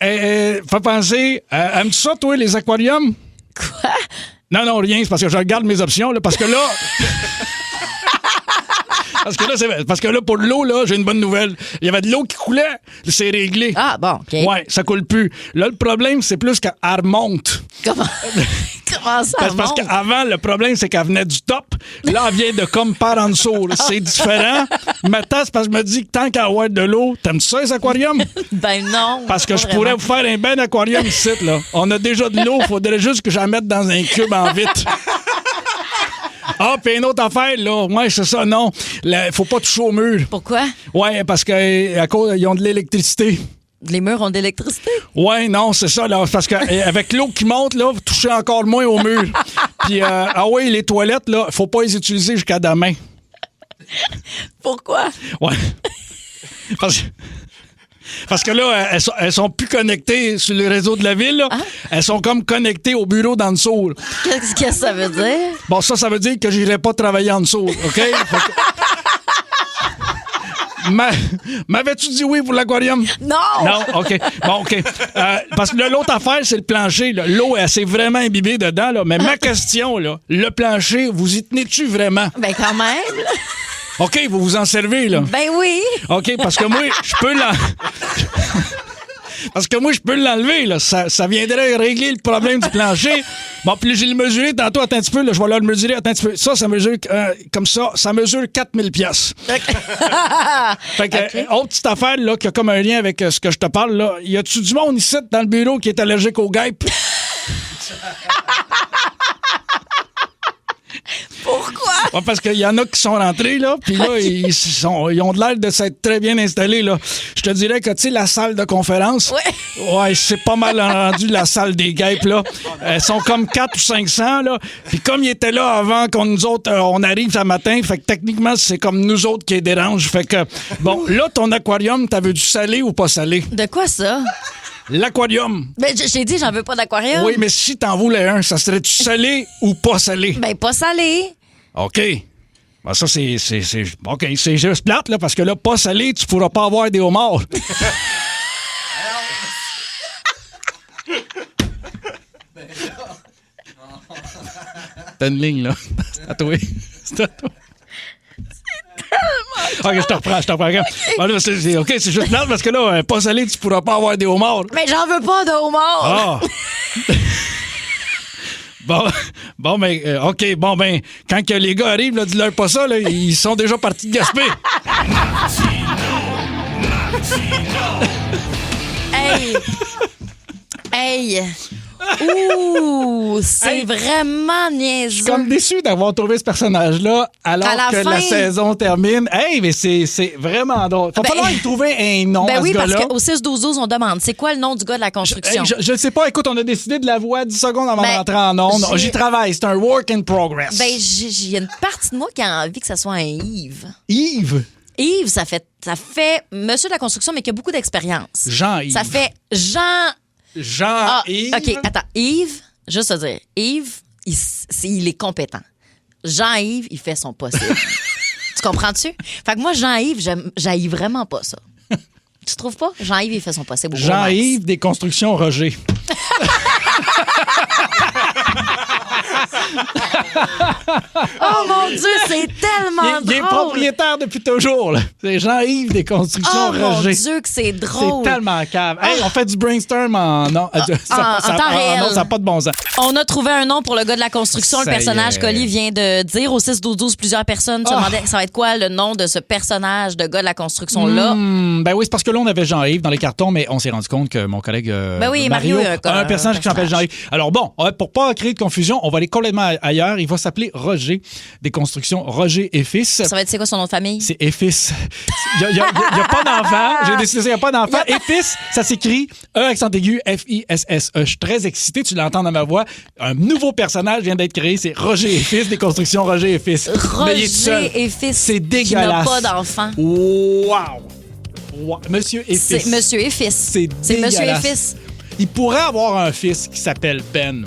Fais penser, aimes-tu ça, toi, les aquariums? Quoi? Non, rien, c'est parce que je regarde mes options, là, parce que là... Parce que là, pour l'eau, là, j'ai une bonne nouvelle. Il y avait de l'eau qui coulait, c'est réglé. Ah, bon, OK. Ouais, ça coule plus. Là, le problème, c'est plus qu'elle remonte. Comment ça Parce remonte? qu'avant, le problème, c'est qu'elle venait du top. Là, elle vient de comme par en dessous. Là. C'est différent. Maintenant, c'est parce que je me dis que tant qu'à avoir de l'eau, t'aimes ça, les aquariums? Ben non. Parce que pas je vraiment. pourrais vous faire un bain d'aquarium ici, là. On a déjà de l'eau, faudrait juste que je la mette dans un cube en vitre. Ah, puis une autre affaire, là. Ouais, c'est ça, non. Faut pas toucher au mur. Pourquoi? Ouais, parce qu'à cause, ils ont de l'électricité. Les murs ont de l'électricité? Ouais, non, c'est ça, là. Parce qu'avec l'eau qui monte, là, vous touchez encore moins au mur. Puis, ouais, les toilettes, là, faut pas les utiliser jusqu'à demain. Pourquoi? Ouais. Parce que là, elles sont plus connectées sur le réseau de la ville. Là. Elles sont comme connectées au bureau d'en dessous. Qu'est-ce que ça veut dire? Bon, ça veut dire que j'irai pas travailler en dessous, OK? M'avais-tu dit oui pour l'aquarium? Non! Non? OK. Bon, OK. Parce que là, l'autre affaire, c'est le plancher. Là. L'eau, elle s'est vraiment imbibée dedans. Là. Mais ma question, là, le plancher, vous y tenez-tu vraiment? Ben quand même. OK, vous vous en servez, là. Ben oui. OK, parce que moi, je peux Parce que moi, je peux l'enlever, là. Ça viendrait régler le problème du plancher. Bon, puis j'ai le mesuré tantôt, attends un petit peu, là, je vais le mesurer, attends un petit peu. Ça mesure comme ça mesure 4000 pièces. Fait que, autre petite affaire, là, qui a comme un lien avec ce que je te parle, là. Y a-tu du monde ici, dans le bureau, qui est allergique aux guêpes? Pourquoi? Ouais, parce qu'il y en a qui sont rentrés, là, puis là, ils ont de l'air de s'être très bien installés, là. Je te dirais que, tu sais, la salle de conférence, ouais, c'est pas mal rendu la salle des guêpes, là. Elles sont comme 400 ou 500, là. Puis comme ils étaient là avant qu'on nous autres, on arrive ce matin, fait que techniquement, c'est comme nous autres qui les dérangent. Fait que, bon, là, ton aquarium, t'avais du salé ou pas salé? De quoi ça? L'aquarium. Ben, je t'ai dit, j'en veux pas d'aquarium. Oui, mais si t'en voulais un, ça serait-tu salé ou pas salé? Ben, pas salé. OK. Ben ça, c'est OK, c'est juste plate, là, parce que là, pas salé, tu pourras pas avoir des homards. T'as une ligne, là. C'est à toi. C'est à toi. OK, je te reprends. Bon, là, OK, c'est juste plate, parce que là, pas salé, tu pourras pas avoir des homards. Mais j'en veux pas de homard. Ah! Bon, ben, OK, bon, ben, quand que les gars arrivent, là, dis-leur pas ça, là, ils sont déjà partis de Gaspé. Hey! Ouh! C'est vraiment niaiseux. Je suis comme déçu d'avoir trouvé ce personnage-là alors À la que fin. la saison termine. Hey, mais c'est vraiment drôle. Va falloir y trouver un nom à Ben ce oui, gars-là. parce qu'au 6-12-12, on demande, c'est quoi le nom du gars de la construction? Je ne sais pas. Écoute, on a décidé de la voir 10 secondes avant Ben, d'entrer en ondes. j'ai- J'y travaille. C'est un work in progress. Ben, il y a une partie de moi qui a envie que ça soit un Yves. Yves. Yves, ça fait monsieur de la construction, mais qui a beaucoup d'expérience. Jean-Yves. Ça fait Jean-Yves. OK, attends. Yves, juste à dire, Yves, il est compétent. Jean-Yves, il fait son possible. Tu comprends-tu? Fait que moi, Jean-Yves, j'haïs vraiment pas ça. Tu trouves pas? Jean-Yves, il fait son possible. Jean-Yves des constructions Roger. Oh mon Dieu, c'est tellement Il est drôle. propriétaire depuis toujours. Là. C'est Jean-Yves des constructions Oh mon Roger. Dieu, que c'est drôle. C'est tellement cave. Hey, on fait du brainstorm en temps réel. Non, ça n'a pas de bon sens. On a trouvé un nom pour le gars de la construction. Ça Le personnage y est. qu'Oli vient de dire au 6-12-12, plusieurs personnes se demandaient ça va être quoi le nom de ce personnage de gars de la construction-là. Ben oui, c'est parce que là, on avait Jean-Yves dans les cartons, mais on s'est rendu compte que mon collègue Ben oui, Mario a un personnage qui s'appelle Jean-Yves. Alors bon, pour pas créer de confusion, on va aller complètement ailleurs. Il va s'appeler Roger des constructions Roger et Fils. Ça va être c'est quoi son nom de famille? C'est et Fils. Il n'y a pas d'enfant. J'ai décidé qu'il n'y a pas d'enfant. Et Fils, ça s'écrit E accent aigu F-I-S-S-E. Je suis très excité, tu l'entends dans ma voix. Un nouveau personnage vient d'être créé, c'est Roger et Fils des constructions Roger et Fils. Mais il est seul. Roger et Fils C'est qui dégueulasse. n'a pas d'enfant. Wow! Monsieur et C'est Fils. Monsieur et Fils. C'est Monsieur et dégueulasse. Fils. Il pourrait avoir un fils qui s'appelle Ben.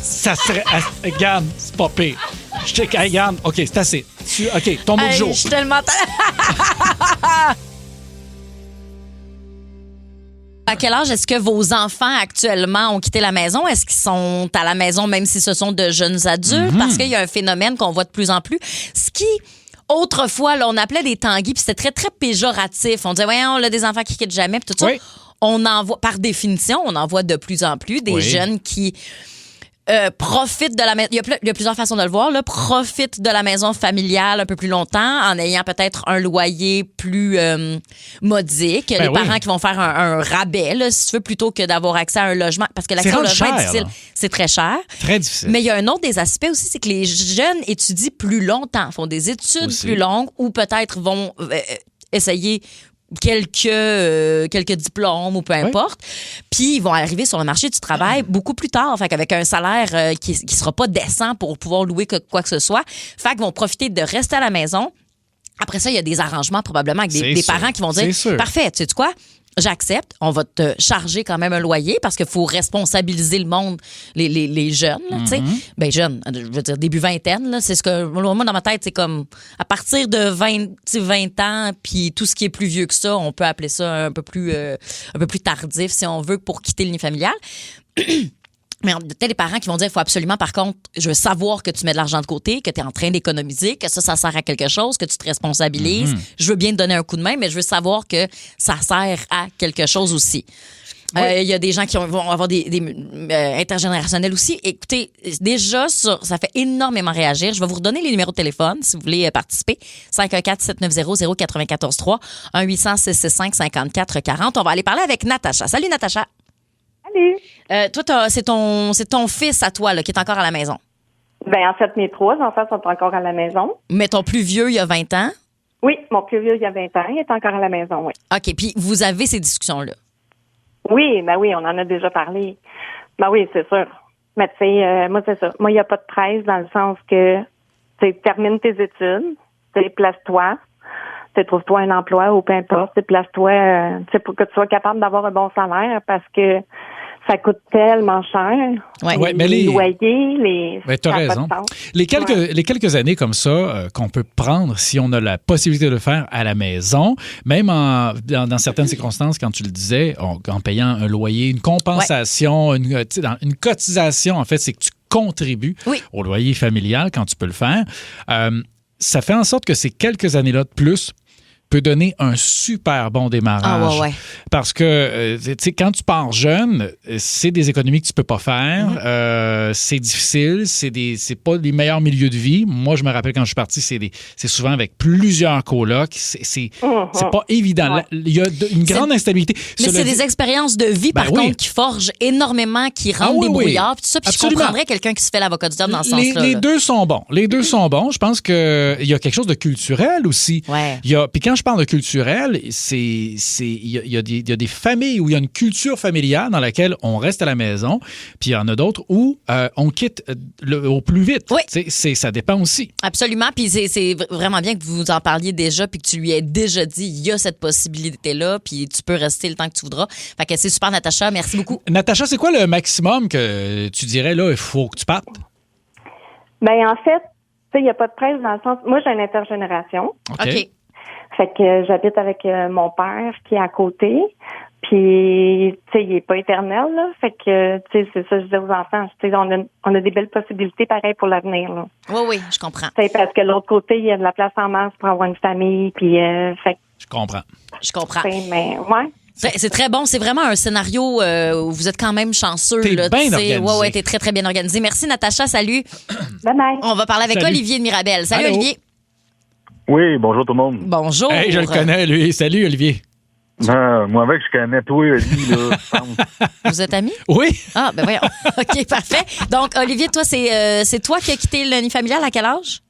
Ça serait... Regarde, c'est pas pire. Je te regarde. OK, c'est assez. OK, ton mot du Hey, jour. je suis tellement... À quel âge est-ce que vos enfants actuellement ont quitté la maison? Est-ce qu'ils sont à la maison même si ce sont de jeunes adultes? Parce qu'il y a un phénomène qu'on voit de plus en plus. Ce qui, autrefois, là, on appelait des tanguis, puis c'était très, très péjoratif. On disait, voyons, on a des enfants qui quittent jamais, puis tout ça. Oui. On en voit, par définition, on en voit de plus en plus des jeunes qui profitent de la maison. Il y a plusieurs façons de le voir, là. Profitent de la maison familiale un peu plus longtemps en ayant peut-être un loyer plus modique. Les parents qui vont faire un rabais, là, si tu veux, plutôt que d'avoir accès à un logement. Parce que l'accès au logement est difficile. C'est très cher. Très difficile. Mais il y a un autre des aspects aussi, c'est que les jeunes étudient plus longtemps, font des études plus longues ou peut-être vont essayer quelques diplômes ou peu importe. Puis ils vont arriver sur le marché du travail beaucoup plus tard, fait qu'avec un salaire qui sera pas décent pour pouvoir louer quoi que ce soit. Fait qu'ils vont profiter de rester à la maison. Après ça, il y a des arrangements probablement avec des parents qui vont dire parfait, tu sais quoi? J'accepte, on va te charger quand même un loyer parce qu'il faut responsabiliser le monde, les jeunes, tu sais. Ben jeunes, je veux dire début vingtaine, là, c'est ce que moi dans ma tête, c'est comme à partir de 20 ans, puis tout ce qui est plus vieux que ça, on peut appeler ça un peu plus tardif si on veut pour quitter le nid familial. Mais il y a des parents qui vont dire, il faut absolument, par contre, je veux savoir que tu mets de l'argent de côté, que tu es en train d'économiser, que ça sert à quelque chose, que tu te responsabilises. Je veux bien te donner un coup de main, mais je veux savoir que ça sert à quelque chose aussi. Il y a des gens qui vont avoir des intergénérationnels aussi. Écoutez, déjà, ça fait énormément réagir. Je vais vous redonner les numéros de téléphone si vous voulez participer. 514-790-0943, 1-800-665-5440. On va aller parler avec Natacha. Salut, Natacha. Salut. Toi, c'est ton fils à toi là, qui est encore à la maison. Ben en fait, mes 3 enfants sont encore à la maison. Mais ton plus vieux, il y a 20 ans? Oui, mon plus vieux, il y a 20 ans, il est encore à la maison, oui. OK, puis vous avez ces discussions-là? Oui, ben oui, on en a déjà parlé. Ben oui, c'est sûr. Mais tu sais, moi, c'est ça. Moi, il n'y a pas de presse dans le sens que tu termines tes études, tu place-toi, tu trouves-toi un emploi ou peu importe, tu place-toi pour que tu sois capable d'avoir un bon salaire parce que ça coûte tellement cher. Ouais, mais les loyers, t'as raison. Les quelques années comme ça qu'on peut prendre si on a la possibilité de le faire à la maison, même dans certaines circonstances, quand tu le disais, en payant un loyer, une compensation, une cotisation, en fait, c'est que tu contribues au loyer familial quand tu peux le faire. Ça fait en sorte que ces quelques années-là de plus peut donner un super bon démarrage. Parce que, tu sais, quand tu pars jeune, c'est des économies que tu peux pas faire. C'est difficile. C'est pas les meilleurs milieux de vie. Moi, je me rappelle quand je suis parti, c'est souvent avec plusieurs colocs. C'est pas évident. Il y a une grande instabilité. Mais c'est des expériences de vie, par contre, qui forgent énormément, qui rendent des brouillards. Puis tout ça, puis je comprendrais quelqu'un qui se fait l'avocat du diable dans ce sens-là. Les deux sont bons. Les deux sont bons. Je pense qu'il y a quelque chose de culturel aussi. Puis quand je parle de culturel, il y a des familles où il y a une culture familiale dans laquelle on reste à la maison, puis il y en a d'autres où on quitte au plus vite. Ça dépend aussi. Absolument, puis c'est vraiment bien que vous en parliez déjà, puis que tu lui aies déjà dit, il y a cette possibilité-là, puis tu peux rester le temps que tu voudras. Fait que c'est super, Natacha. Merci beaucoup. Natacha, c'est quoi le maximum que tu dirais, là, il faut que tu partes? Ben en fait, il n'y a pas de presse dans le sens... Moi, j'ai une intergénération. OK. Fait que j'habite avec mon père qui est à côté. Puis, tu sais, il est pas éternel, là. Fait que, tu sais, c'est ça, je dis aux enfants. Tu sais, on a des belles possibilités pareilles pour l'avenir, là. Oui, je comprends. C'est parce que de l'autre côté, il y a de la place en masse pour avoir une famille. Puis, fait Je comprends. Mais, ouais. C'est très bon. C'est vraiment un scénario où vous êtes quand même chanceux. T'es bien organisé. Ouais, t'es très, très bien organisé. Merci, Natacha. Salut. Bye-bye. On va parler avec Olivier de Mirabel. Salut, Allô. Olivier. Oui, bonjour tout le monde. Bonjour. Hey, je le connais, lui. Salut, Olivier. Moi, avec, je connais toi, Olivier, là. Vous êtes amis? Oui. Ah, ben voyons. OK, parfait. Donc, Olivier, toi, c'est toi qui as quitté le nid familial à quel âge?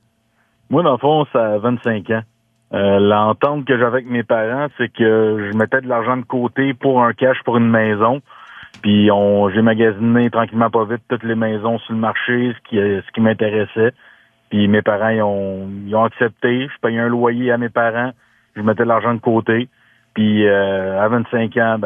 Moi, dans le fond, c'est à 25 ans. L'entente que j'avais avec mes parents, c'est que je mettais de l'argent de côté pour un cash pour une maison. Puis j'ai magasiné tranquillement pas vite toutes les maisons sur le marché, ce qui m'intéressait. Puis mes parents, ils ont accepté. Je payais un loyer à mes parents. Je mettais de l'argent de côté. Puis à 25 ans,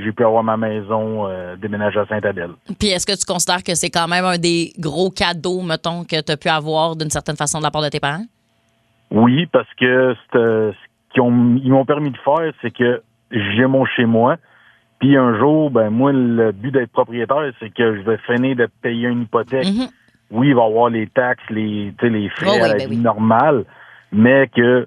j'ai pu avoir ma maison déménagée à Sainte-Adèle. Puis est-ce que tu considères que c'est quand même un des gros cadeaux, mettons, que tu as pu avoir d'une certaine façon de la part de tes parents? Oui, parce que ils m'ont permis de faire, c'est que j'ai mon chez moi. Puis un jour, ben moi, le but d'être propriétaire, c'est que je vais finir de payer une hypothèque. Mhm. Oui, il va y avoir les taxes, les frais à la vie normale, mais que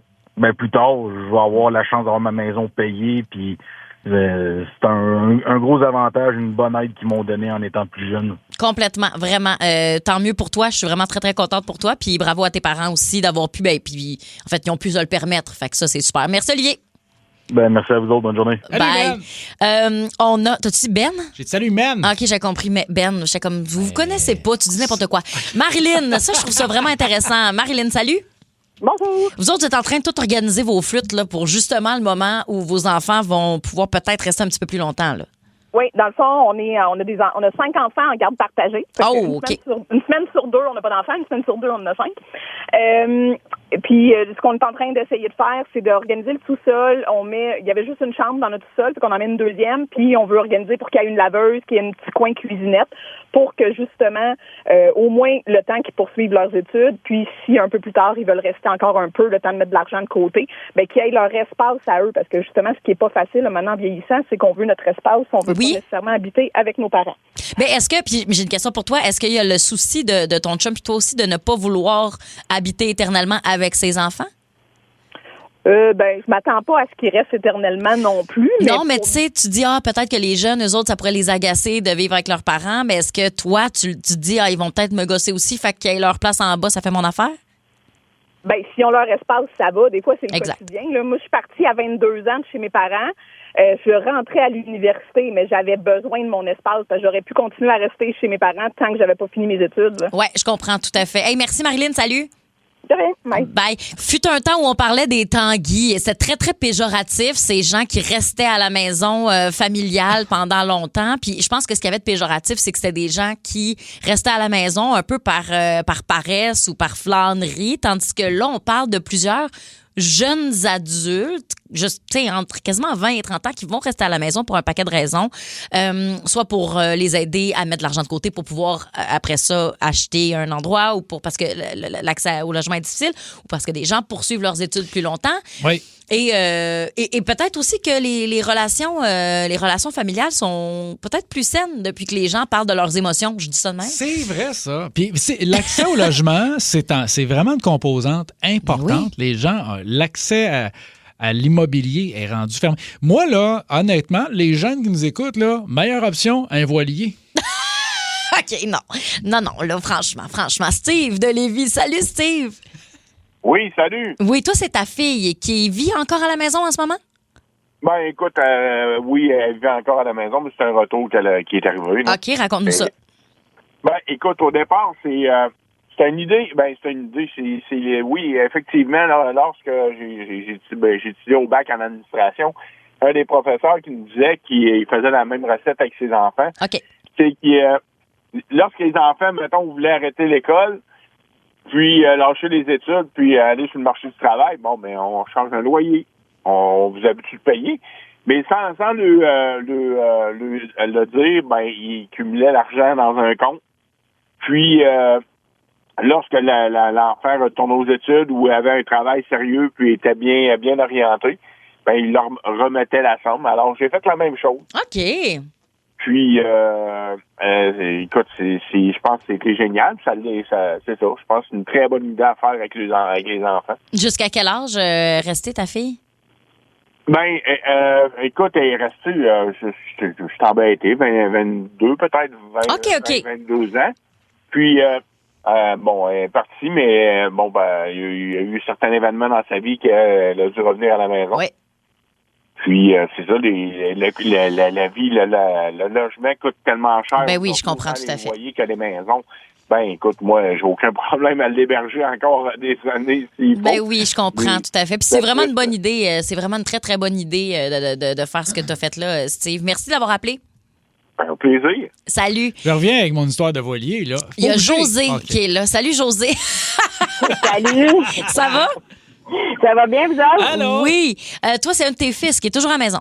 plus tard, je vais avoir la chance d'avoir ma maison payée, puis c'est un gros avantage, une bonne aide qu'ils m'ont donné en étant plus jeune. Complètement, vraiment. Tant mieux pour toi. Je suis vraiment très, très contente pour toi. Puis bravo à tes parents aussi d'avoir pu. Puis en fait, ils ont pu se le permettre. Fait que ça, c'est super. Merci, Olivier. Merci à vous autres. Bonne journée. Bye. On a. T'as-tu dit Ben? J'ai dit salut, Ben. OK, j'ai compris. Mais Ben, j'étais comme. Vous connaissez pas. Tu dis n'importe quoi. Marilyn, ça, je trouve ça vraiment intéressant. Marilyn, salut. Bonjour. Vous autres, vous êtes en train de tout organiser vos flûtes là, pour justement le moment où vos enfants vont pouvoir peut-être rester un petit peu plus longtemps. Là. Oui, dans le fond, on a 5 enfants en garde partagée. OK. Une semaine sur 2, on n'a pas d'enfants. Une semaine sur 2, on en a 5. Puis, ce qu'on est en train d'essayer de faire, c'est d'organiser le sous-sol. Il y avait juste une chambre dans notre sous-sol, puis qu'on en met une deuxième. Puis, on veut organiser pour qu'il y ait une laveuse, qu'il y ait un petit coin cuisinette, pour que, justement, au moins le temps qu'ils poursuivent leurs études, puis si un peu plus tard, ils veulent rester encore un peu, le temps de mettre de l'argent de côté, qu'ils aient leur espace à eux. Parce que, justement, ce qui est pas facile, maintenant, en vieillissant, c'est qu'on veut notre espace. On veut pas nécessairement habiter avec nos parents. Mais est-ce que, puis j'ai une question pour toi, est-ce qu'il y a le souci de ton chum, puis toi aussi, de ne pas vouloir habiter éternellement avec ses enfants? Je m'attends pas à ce qu'ils restent éternellement non plus. Non, mais tu sais, tu dis, peut-être que les jeunes, eux autres, ça pourrait les agacer de vivre avec leurs parents, mais est-ce que toi, tu dis, ils vont peut-être me gosser aussi, fait qu'ils aient leur place en bas, ça fait mon affaire? Si on leur espace, ça va. Des fois, c'est le quotidien. Là, moi, je suis partie à 22 ans de chez mes parents. Je rentrais à l'université, mais j'avais besoin de mon espace parce que j'aurais pu continuer à rester chez mes parents tant que j'avais pas fini mes études. Oui, je comprends tout à fait. Hey, merci Marilyn, salut. De rien. Bye. Bye. Fut un temps où on parlait des tanguis et c'était très, très péjoratif, ces gens qui restaient à la maison familiale pendant longtemps. Puis je pense que ce qu'il y avait de péjoratif, c'est que c'était des gens qui restaient à la maison un peu par paresse ou par flânerie, tandis que là, on parle de plusieurs jeunes adultes, entre quasiment 20 et 30 ans, qui vont rester à la maison pour un paquet de raisons, soit pour les aider à mettre de l'argent de côté pour pouvoir, après ça, acheter un endroit ou parce que l'accès au logement est difficile ou parce que des gens poursuivent leurs études plus longtemps. Oui. Et peut-être aussi que les relations familiales sont peut-être plus saines depuis que les gens parlent de leurs émotions. Je dis ça de même. C'est vrai, ça. Puis l'accès au logement, c'est vraiment une composante importante. Oui. Les gens, l'accès à l'immobilier est rendu fermé. Moi, là, honnêtement, les jeunes qui nous écoutent, là, meilleure option, un voilier. OK, non, là, franchement. Steve de Lévis. Salut, Steve. Oui, salut. Oui, toi, c'est ta fille qui vit encore à la maison en ce moment? Écoute, oui, elle vit encore à la maison, mais c'est un retour qui est arrivé. Là. OK, raconte-nous ça. Écoute, au départ, c'est une idée. Oui, effectivement, lorsque j'ai étudié au bac en administration, un des professeurs qui nous disait qu'il faisait la même recette avec ses enfants. OK. C'est que lorsque les enfants, mettons, voulaient arrêter l'école, puis lâcher les études, puis aller sur le marché du travail, on change un loyer. On vous habitue de payer. Mais sans le dire, il cumulait l'argent dans un compte. Puis, lorsque l'enfant retourne aux études ou avait un travail sérieux puis était bien orienté, il leur remettait la somme. Alors, j'ai fait la même chose. OK. Puis, écoute, je pense que c'était génial. C'est ça. Je pense que c'est une très bonne idée à faire avec les enfants. Jusqu'à quel âge restait ta fille? Écoute, elle est restée, je suis embêté, 22 peut-être, 22 ans. Puis, elle est partie, mais il y a eu certains événements dans sa vie qu'elle a dû revenir à la maison. Oui. Puis, c'est ça, la vie, le logement coûte tellement cher. Oui, je comprends tout à fait. Les loyers que les maisons. Écoute, moi, j'ai aucun problème à l'héberger encore des années s'il faut. Oui, je comprends tout à fait. Puis c'est vraiment une bonne idée. C'est vraiment une très, très bonne idée de faire ce que tu as fait là, Steve. Merci d'avoir appelé. Un plaisir. Salut. Je reviens avec mon histoire de voilier, là. Il y a José qui est là. Salut, José. Salut. Ça va? Ça va bien, vous autres? Allô? Oui. Toi, c'est un de tes fils qui est toujours à la maison.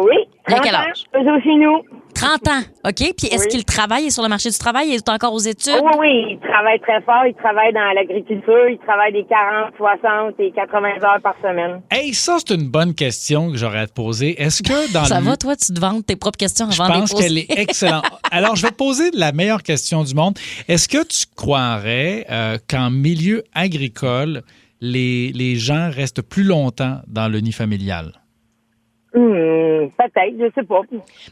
Oui. Il a quel âge? Toujours chez nous. 30 ans, OK. Puis est-ce Oui. qu'il travaille? Il est sur le marché du travail? Il est encore aux études? Oh, oui, il travaille très fort. Il travaille dans l'agriculture. Il travaille des 40, 60 et 80 heures par semaine. Hey, ça, c'est une bonne question que j'aurais à te poser. Est-ce que dans Ça va, toi, tu te vantes tes propres questions Je avant de les pense poser? qu'elle est excellente. Alors, je vais te poser la meilleure question du monde. Est-ce que tu croirais qu'en milieu agricole, les gens restent plus longtemps dans le nid familial? Peut-être, je sais pas.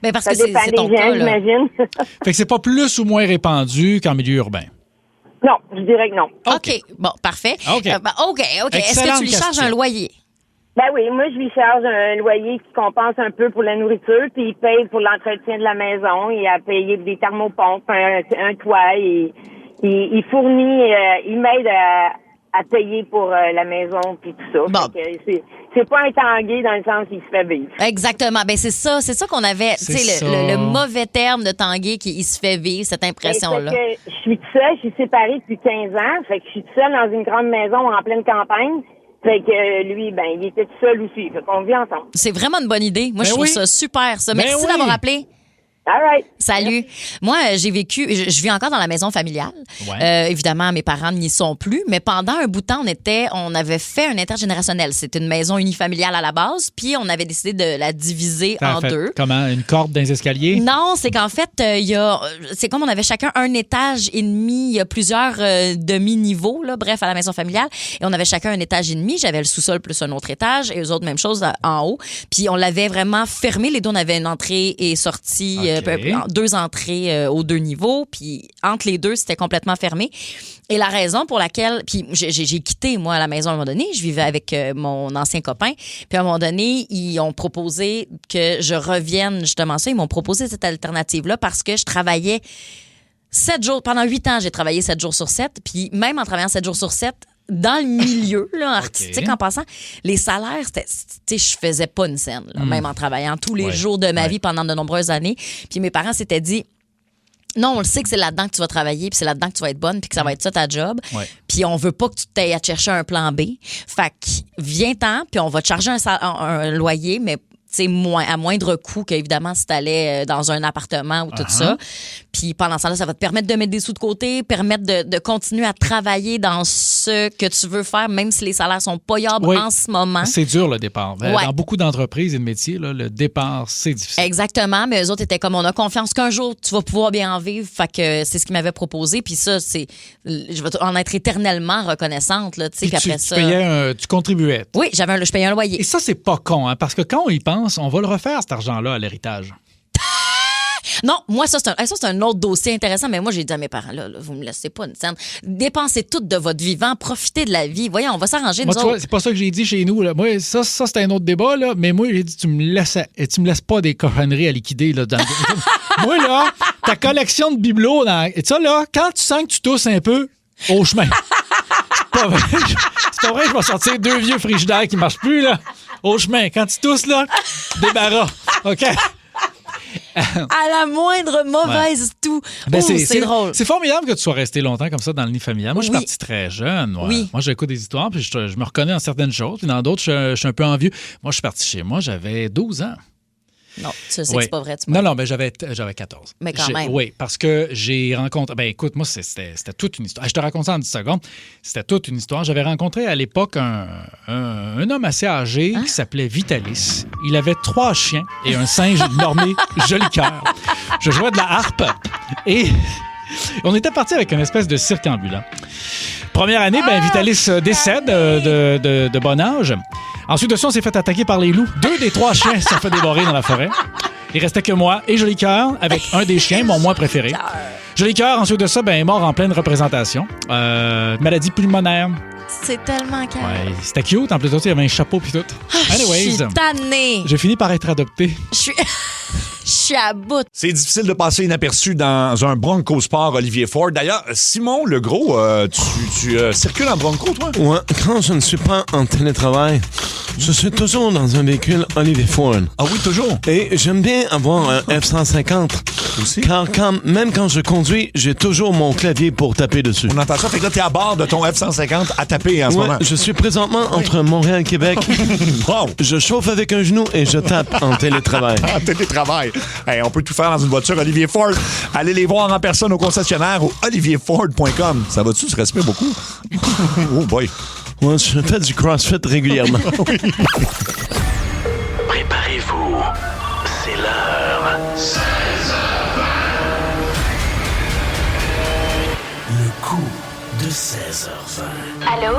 Mais parce ça que c'est dépend c'est des ton gens, cas, là. j'imagine. Fait que c'est pas plus ou moins répandu qu'en milieu urbain. Non, je dirais que non. OK. Bon, parfait. OK. OK. Est-ce que Excellente tu lui charges question. un loyer? Ben oui, moi, je lui charge un loyer qui compense un peu pour la nourriture, puis il paye pour l'entretien de la maison. Il a payé des thermopompes, un toit, et il fournit, il m'aide à payer pour la maison, puis tout ça. Bon. Fait que c'est pas un tanguay dans le sens qu'il se fait vivre. Exactement. Ben c'est ça qu'on avait, tu C'est sais, ça. le mauvais terme de tanguay qui il se fait vivre, cette impression-là. Fait que je suis toute seule, je suis séparée depuis 15 ans, fait que je suis toute seule dans une grande maison en pleine campagne. Fait que lui, ben, il était tout seul aussi. Fait qu'on vit ensemble. C'est vraiment une bonne idée. Moi, Ben je trouve oui. ça super, ça. Ben Merci oui. d'avoir appelé. All right. Salut. Moi, j'ai vécu, je vis encore dans la maison familiale. Ouais. Évidemment, mes parents n'y sont plus, mais pendant un bout de temps, on avait fait un intergénérationnel. C'était une maison unifamiliale à la base, puis on avait décidé de la diviser T'as en fait deux. Comment? Une corde dans les escaliers? Non, c'est qu'en fait, c'est comme on avait chacun un étage et demi. Il y a plusieurs demi-niveaux, là, bref, à la maison familiale. Et on avait chacun un étage et demi. J'avais le sous-sol plus un autre étage et eux autres, même chose en haut. Puis on l'avait vraiment fermé. Les deux, on avait une entrée et sortie, OK. deux entrées aux deux niveaux. Puis entre les deux, c'était complètement fermé. Et la raison pour laquelle... Puis j'ai quitté, moi, la maison à un moment donné. Je vivais avec mon ancien copain. Puis à un moment donné, ils ont proposé que je revienne justement ça. Ils m'ont proposé cette alternative-là parce que je travaillais 7 jours... Pendant 8 ans, j'ai travaillé 7 jours sur 7. Puis même en travaillant 7 jours sur 7, dans le milieu là, artistique, en passant, les salaires, c'était, tu sais, je faisais pas une scène, là, même en travaillant tous les jours de ma vie pendant de nombreuses années. Puis mes parents s'étaient dit... Non, on le sait que c'est là-dedans que tu vas travailler, puis c'est là-dedans que tu vas être bonne, puis que ça va être ça ta job. Ouais. Puis on veut pas que tu t'ailles à te chercher un plan B. Fait que viens-t'en, puis on va te charger un loyer, mais à moindre coût qu'évidemment si tu allais dans un appartement ou tout ça. Puis pendant ce temps-là, ça va te permettre de mettre des sous de côté, permettre de continuer à travailler dans ce que tu veux faire, même si les salaires sont pas yables Oui. en ce moment. C'est dur, le départ. Ouais. Dans beaucoup d'entreprises et de métiers, là, le départ, c'est difficile. Exactement, mais eux autres étaient comme on a confiance qu'un jour tu vas pouvoir bien en vivre, fait que c'est ce qu'ils m'avaient proposé, puis ça je vais en être éternellement reconnaissante là, tu sais, Puis puis après tu ça. payais tu contribuais. Oui, je payais un loyer. Et ça, c'est pas con, hein, parce que quand on y pense, on va le refaire, cet argent-là, à l'héritage. Non, moi ça c'est un autre dossier intéressant, mais moi j'ai dit à mes parents là, vous me laissez pas une scène. Dépensez tout de votre vivant, profitez de la vie. Voyons, on va s'arranger Moi, nous tu vois, autres. c'est pas ça que j'ai dit chez nous. Là. Moi, ça c'est un autre débat, là. Mais moi, j'ai dit, tu me laisses pas des cochonneries à liquider. Là, moi, là, ta collection de bibelots, et ça, là, quand tu sens que tu tousses un peu, au chemin. C'est pas vrai. C'est pas vrai, je vais sortir 2 vieux frigidaires qui marchent plus, là. Au chemin. Quand tu tousses, là, débarras. OK? À la moindre mauvaise tout. Ben, c'est drôle. C'est formidable que tu sois resté longtemps comme ça dans le nid familial. Moi, je suis parti très jeune. Oui. Moi, j'écoute des histoires, puis je me reconnais dans certaines choses, puis dans d'autres, je suis un peu envieux. Moi, je suis parti chez moi, j'avais 12 ans. Non, tu sais que c'est pas vrai. Non, mais j'avais 14. Mais quand même. Oui, parce que j'ai rencontré... Ben écoute, moi, c'était toute une histoire. Je te raconte ça en 10 secondes. C'était toute une histoire. J'avais rencontré à l'époque un homme assez âgé qui s'appelait Vitalis. Il avait 3 chiens et un singe nommé Jolicoeur. Je jouais de la harpe et on était parti avec une espèce de cirque ambulant. Première année, Vitalis décède de bon âge. Ensuite de ça, on s'est fait attaquer par les loups. 2 des 3 chiens se sont fait dévorer dans la forêt. Il restait que moi et Jolicoeur avec un des chiens, mon moins préféré. Jolicoeur, ensuite de ça, est mort en pleine représentation. Maladie pulmonaire. C'est tellement calme. Ouais, c'était cute. En plus de ça, il y avait un chapeau puis tout. Anyways, je suis tannée. j'ai fini par être adopté. Je suis à bout. C'est difficile de passer inaperçu dans un Bronco Sport Olivier Ford. D'ailleurs, Simon Legros, tu circules en Bronco, toi? Ouais, quand je ne suis pas en télétravail. Je suis toujours dans un véhicule Olivier Ford. Ah oui, toujours? Et j'aime bien avoir un F-150. Aussi? Car même quand je conduis, j'ai toujours mon clavier pour taper dessus. On entend ça. Fait que là, t'es à bord de ton F-150 à taper en ce moment. Je suis présentement entre Montréal et Québec. Wow. Je chauffe avec un genou et je tape en télétravail. En télétravail. Hey, on peut tout faire dans une voiture Olivier Ford. Allez les voir en personne au concessionnaire ou olivierford.com. Ça va-tu? Ça respecte beaucoup? Oh boy. Ouais, je fais du CrossFit régulièrement. Oui. Préparez-vous. C'est l'heure. 16h20. Le coup de 16h20. Allô?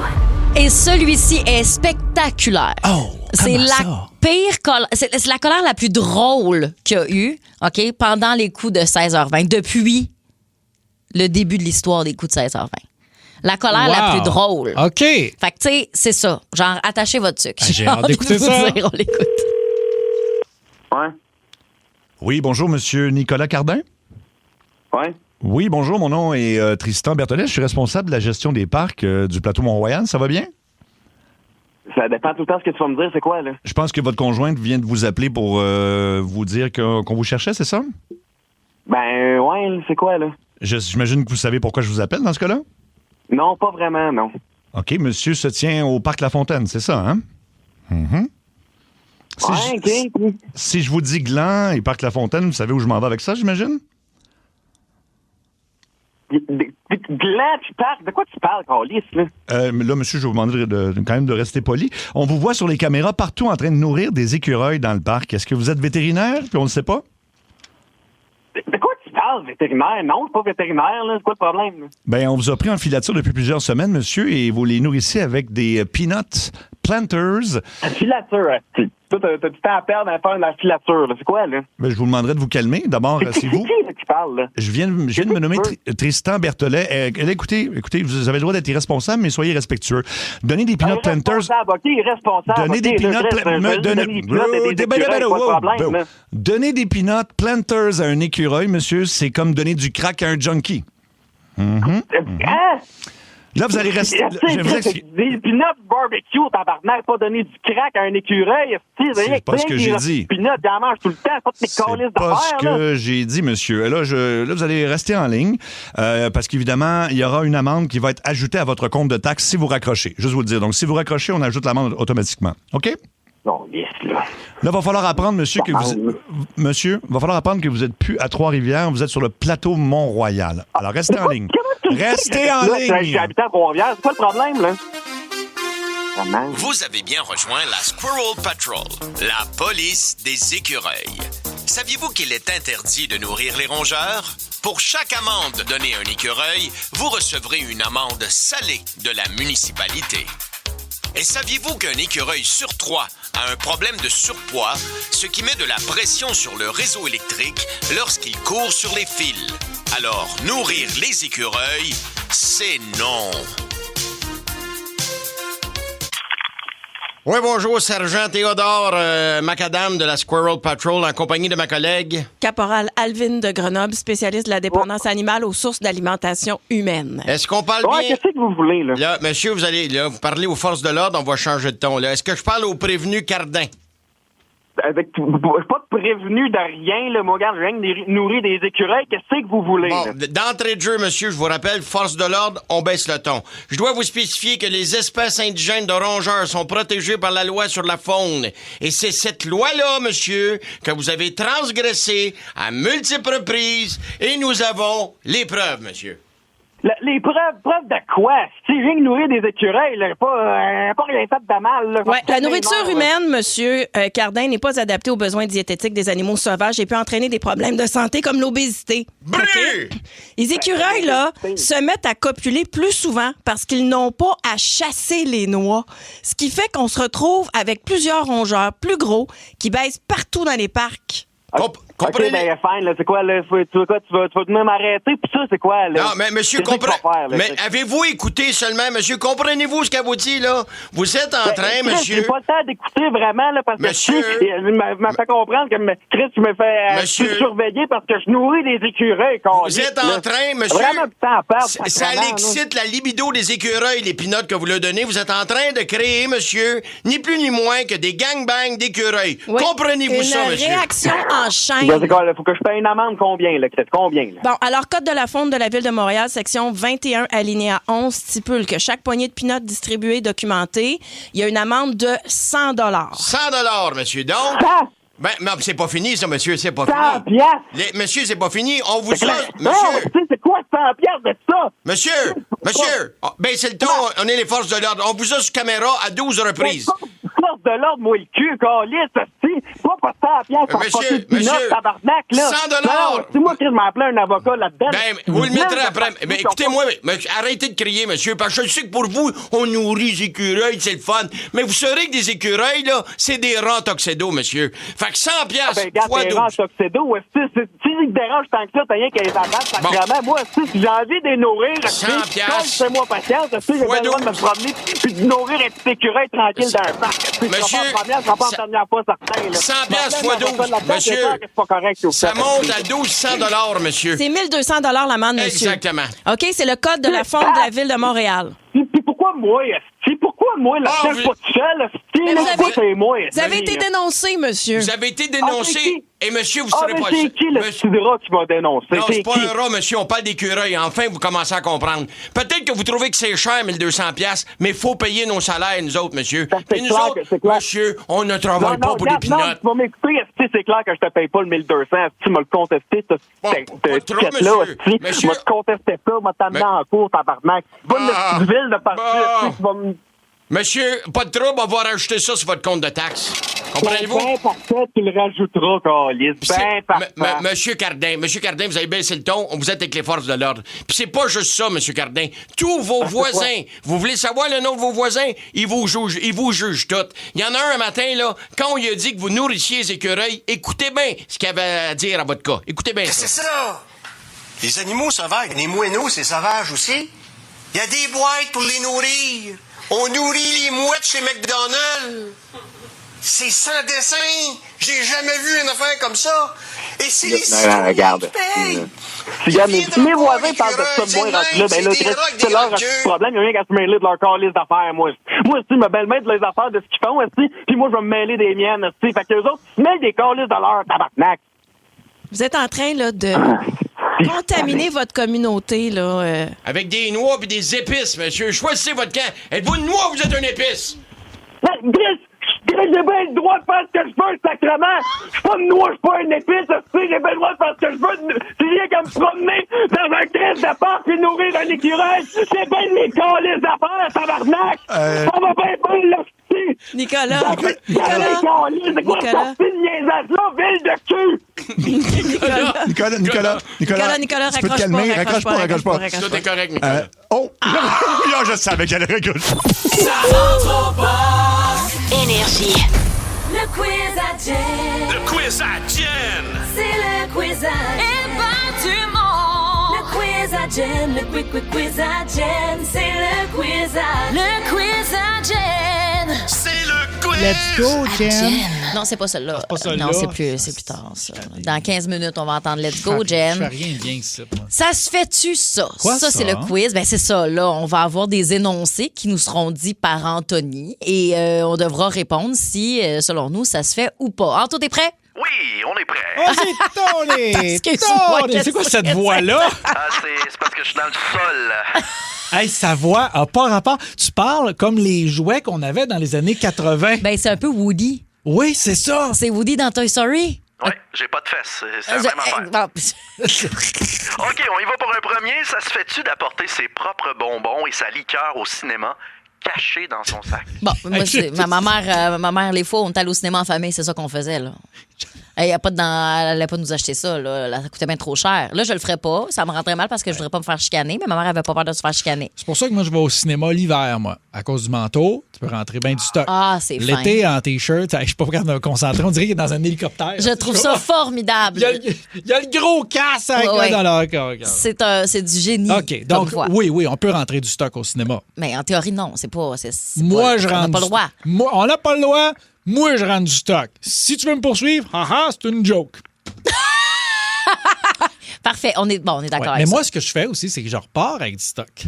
Et celui-ci est spectaculaire. Oh, c'est comment la ça? pire colère. C'est la colère la plus drôle qu'il y a eu, OK, pendant les coups de 16h20, depuis le début de l'histoire des coups de 16h20. La colère la plus drôle. OK. Fait que, tu sais, c'est ça. Genre, attachez votre sucre. J'ai hâte d'écouter ça. On l'écoute. Ouais. Oui, bonjour, monsieur Nicolas Cardin. Ouais. Oui, bonjour, mon nom est Tristan Berthollet. Je suis responsable de la gestion des parcs du plateau Mont-Royal. Ça va bien? Ça dépend tout le temps ce que tu vas me dire, c'est quoi, là? Je pense que votre conjointe vient de vous appeler pour vous dire qu'on vous cherchait, c'est ça? Ben, ouais, c'est quoi, là? J'imagine que vous savez pourquoi je vous appelle dans ce cas-là? Non, pas vraiment, non. OK, monsieur se tient au parc La Fontaine, c'est ça, hein? Mm-hmm. Si je vous dis Gland et parc La Fontaine, vous savez où je m'en vais avec ça, j'imagine? Gland, tu parles? De quoi tu parles, Carlis, là? Là, monsieur, je vais vous demander quand même de rester poli. On vous voit sur les caméras partout en train de nourrir des écureuils dans le parc. Est-ce que vous êtes vétérinaire, puis on ne le sait pas? De quoi tu parles, vétérinaire? Non, c'est pas vétérinaire, là. C'est quoi le problème, là? Ben, on vous a pris en filature depuis plusieurs semaines, monsieur, et vous les nourrissez avec des peanut planters. La filature, toi, t'as du temps à perdre à faire de la filature, là. C'est quoi, là? Ben, je vous demanderai de vous calmer. D'abord, c'est vous. C'est qui parle, là? Je viens de me nommer Tristan Berthollet. Écoutez, vous avez le droit d'être irresponsable, mais soyez respectueux. Donnez des peanut planters. Donnez des peanut Donnez des peanut planters à un écureuil, monsieur, c'est comme donner du crack à un junkie. Là, vous allez rester. Des peanuts barbecue, tabarnak, pas donner du crack à un écureuil. C'est pas ce que j'ai dit. Peanuts, j'en mange tout le temps, pas de mes calices C'est pas d'affaires. ce que j'ai dit, monsieur. Là, vous allez rester en ligne parce qu'évidemment, il y aura une amende qui va être ajoutée à votre compte de taxes si vous raccrochez. Juste vous le dire. Donc, si vous raccrochez, on ajoute l'amende automatiquement. OK? Non, yes, là. Là, il va falloir apprendre, monsieur, va falloir apprendre que vous n'êtes plus à Trois-Rivières, vous êtes sur le plateau Mont-Royal. Alors, restez en ligne. Restez en ligne. J'ai habité à Trois-Rivières, c'est quoi le problème, là? Vous avez bien rejoint la Squirrel Patrol, la police des écureuils. Saviez-vous qu'il est interdit de nourrir les rongeurs? Pour chaque amende donnée à un écureuil, vous recevrez une amende salée de la municipalité. Et saviez-vous qu'un écureuil sur 3 a un problème de surpoids, ce qui met de la pression sur le réseau électrique lorsqu'il court sur les fils? Alors, nourrir les écureuils, c'est non. Oui, bonjour, sergent Théodore Macadam de la Squirrel Patrol en compagnie de ma collègue. Caporal Alvin de Grenoble, spécialiste de la dépendance animale aux sources d'alimentation humaine. Est-ce qu'on parle bien? Qu'est-ce que vous voulez, là? Là, monsieur, vous allez vous parler aux forces de l'ordre, on va changer de ton. Là. Est-ce que je parle au prévenu Cardin? Je suis pas prévenu de rien, là, mon gars. Je viens de nourrir des écureuils. Qu'est-ce que vous voulez? Bon, là? d'entrée de jeu, monsieur, je vous rappelle, force de l'ordre, on baisse le ton. Je dois vous spécifier que les espèces indigènes de rongeurs sont protégées par la loi sur la faune. Et c'est cette loi-là, monsieur, que vous avez transgressée à multiples reprises. Et nous avons les preuves, monsieur. Les preuves de quoi? Si je viens de nourrir des écureuils, là, pas rien fait de mal. Là. Ouais, la nourriture humaine, monsieur Cardin, n'est pas adaptée aux besoins diététiques des animaux sauvages et peut entraîner des problèmes de santé comme l'obésité. Okay? Les écureuils, là, se mettent à copuler plus souvent parce qu'ils n'ont pas à chasser les noix. Ce qui fait qu'on se retrouve avec plusieurs rongeurs plus gros qui baissent partout dans les parcs. Comprenez? OK, ben, fine, là, c'est quoi, là? Tu vas venir m'arrêter, puis ça, c'est quoi, là? Non, mais monsieur, mais avez-vous écouté seulement, monsieur? Comprenez-vous ce qu'elle vous dit, là? Vous êtes en train, monsieur... J'ai pas le temps d'écouter vraiment, là, parce monsieur... que il m'a fait comprendre que Chris, je me fais surveiller parce que je nourris des écureuils. Vous êtes en train, monsieur... Vraiment du temps à perdre. Ça l'excite la libido des écureuils, les pinottes que vous leur donnez. Vous êtes en train de créer, monsieur, ni plus ni moins que des gangbangs d'écureuils. Oui. Comprenez-vous ça, monsieur? Une réaction en chaîne. Il faut que je paye une amende combien, là? Combien, là? Bon, alors, Code de la faune de la Ville de Montréal, section 21, alinéa 11, stipule que chaque poignée de pinottes distribuée documentée, il y a une amende de 100 $100, monsieur. Donc... Ben, non, c'est pas fini, ça, monsieur, c'est pas 100 fini. piastres? Monsieur, c'est pas fini. On vous Non, monsieur. tu sais, c'est quoi 100 piastres de ça? Monsieur, ben, c'est le ton, on est les forces de l'ordre. On vous a sur caméra à 12 reprises. Force de l'ordre, moi, le cul, câlisse, pas 100 piastres. Monsieur, tabarnak, là. 100 $. C'est moi qui m'ai appelé un avocat là-dedans. Ben, vous le mettrez après. Ben, écoutez-moi, arrêtez de crier, monsieur, parce que je sais que pour vous, on nourrit les écureuils, c'est le fun. Mais vous saurez que des écureuils, là, c'est des rats toxédos, monsieur. Fait que 100 piastres fois 12. Des rats toxédos, si ils dérange tant que ça, t'as rien qu'à les abattre, sacrément. Moi, si j'ai envie de les nourrir, 100 piastres. fais-moi patience, j'ai besoin de me promener puis de nourrir un petit écureuil tranquille dans un parc. Monsieur, je serai pas en dernière fois certain, là. 100 piastres fois 12, monsieur. Ça monte à 1200 $, monsieur. C'est 1200 $ l'amende, monsieur. Exactement. OK, c'est le code de la faune de la Ville de Montréal. Puis pourquoi moi? Pourquoi moi, la chef pas tout seul? Pourquoi c'est moi? Vous avez été dénoncé, monsieur. Vous avez été dénoncé. Et monsieur, vous serez pas c'est qui le petit rat qui m'a dénoncé? Non, c'est pas un rat, monsieur. On parle d'écureuil. Enfin, vous commencez à comprendre. Peut-être que vous trouvez que c'est cher, 1200 $, mais il faut payer nos salaires, nous autres, monsieur. Et nous autres, monsieur, on ne travaille pas pour des pinottes. Non, tu vas m'écouter. C'est clair que je te paye pas le 1200. Tu m'as le contesté, cette étiquette-là. Je m'as contesté ça, m'a t'amené en cours, tabarnak. Bonne petite ville de partir. Monsieur, pas de trouble, on va rajouter ça sur votre compte de taxes. Comprenez-vous? Ben parfait, tu le rajouteras, Carlis. Ben parfait. Monsieur Cardin, vous avez baissé le ton, vous êtes avec les forces de l'ordre. Puis c'est pas juste ça, monsieur Cardin. Tous vos voisins, vous voulez savoir le nom de vos voisins? Ils vous jugent tous. Il y en a un matin, là, quand on lui a dit que vous nourrissiez les écureuils, écoutez bien ce qu'il avait à dire à votre cas. Écoutez bien ça. Qu'est-ce que c'est ça? Les animaux sauvages, les moineaux, c'est sauvage aussi. Il y a des boîtes pour les nourrir. On nourrit les mouettes chez McDonald's. C'est sans dessin. J'ai jamais vu une affaire comme ça. Et c'est les citoyens regarde. qui payent. Si mes voisins parlent de ça de moi, ben là, c'est leur problème. Il n'y a rien qu'à se mêler de leur calice d'affaires, moi. Moi, aussi, me mêler de les affaires de ce qu'ils font, aussi, puis moi, je vais me mêler des miennes, aussi. Fait qu'eux autres, ils se mêlent des calices de leur tabarnak. Vous êtes en train, là, de contaminer votre communauté, là. Avec des noix et des épices, monsieur. Choisissez votre camp. Êtes-vous une noix ou vous êtes une épice? J'ai bien le droit de faire ce que je veux, sacrément. Je suis pas une noix, je suis pas une épice, j'ai bien le droit de faire ce que je veux. C'est rien qu'à me promener dans un crise de porc et nourrir un écureuil. C'est bien de mes calices d'affaires, tabarnak. Ça va bien bien, là. Nicolas. C'est quoi ça, c'est une niaisage-là, ville de cul? Nicolas, tu peux te calmer, raccroche pas. Tout est correct, Nicolas. Je savais qu'elle allait raccrocher. Ça rentre au poste. Énergie. Le quiz à Jen. Le quiz à Jen. C'est le quiz à du monde. Le quiz à Jen. Le quiz à Jen. C'est le quiz à Jen. C'est le quiz. Let's go, Jen. Non, c'est pas celle-là. pas celle-là. Non, c'est plus tard, ça. Dans 15 minutes, on va entendre Let's Go, Jen. Je fais rien bien ça. Ça se fait-tu, ça? Quoi, ça, c'est le quiz. Ben, c'est ça, là. On va avoir des énoncés qui nous seront dits par Anthony et on devra répondre si, selon nous, ça se fait ou pas. Anto, t'es prêt? Oui, on est prêt. Oh, c'est Tony! C'est quoi cette voix-là? C'est parce que je suis dans le sol. Hey, sa voix a pas rapport. Tu parles comme les jouets qu'on avait dans les années 80. Ben, c'est un peu Woody. Oui, c'est ça. C'est Woody dans Toy Story. Oui, j'ai pas de fesses. C'est la même affaire. OK, on y va pour un premier. Ça se fait-tu d'apporter ses propres bonbons et sa liqueur au cinéma cachée dans son sac? Bon, moi, ma mère, les fois, on est allé au cinéma en famille, c'est ça qu'on faisait, là. Elle n'allait pas nous acheter ça. Là. Ça coûtait bien trop cher. Là, je le ferais pas. Ça me rentrait mal parce que je voudrais pas me faire chicaner, mais ma mère avait pas peur de se faire chicaner. C'est pour ça que moi, je vais au cinéma l'hiver, moi. À cause du manteau, tu peux rentrer bien du stock. Ah, c'est fin. L'été, en T-shirt, je suis pas capable de me concentrer. On dirait qu'il est dans un hélicoptère. Je trouve ça formidable. Il y a le gros casse dans leur corps. C'est du génie. OK. Donc, oui, on peut rentrer du stock au cinéma. Mais en théorie, non. C'est pas. Moi, je rentre. On n'a pas le droit. On n'a pas le droit. Moi, je rentre du stock. Si tu veux me poursuivre, c'est une joke. Parfait, on est d'accord avec mais ça. moi, ce que je fais aussi, c'est que je repars avec du stock.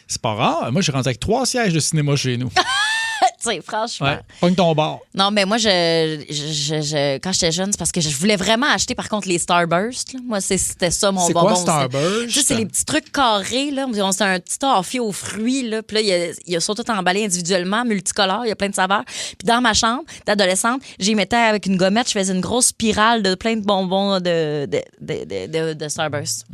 C'est pas rare. Moi, je suis rendu avec 3 sièges de cinéma chez nous. Tu sais, franchement. Ouais, pogne ton bar. Non, mais moi, quand j'étais jeune, c'est parce que je voulais vraiment acheter, par contre, les Starburst. Là. Moi, c'était ça, mon bonbon. C'est quoi, Starburst? Tu sais, c'est les petits trucs carrés. Là. C'est un petit toffee aux fruits. Là. Puis là, ils sont tous emballés individuellement, multicolores. Il y a plein de saveurs. Puis dans ma chambre d'adolescente, j'y mettais avec une gommette. Je faisais une grosse spirale de plein de bonbons de Starburst.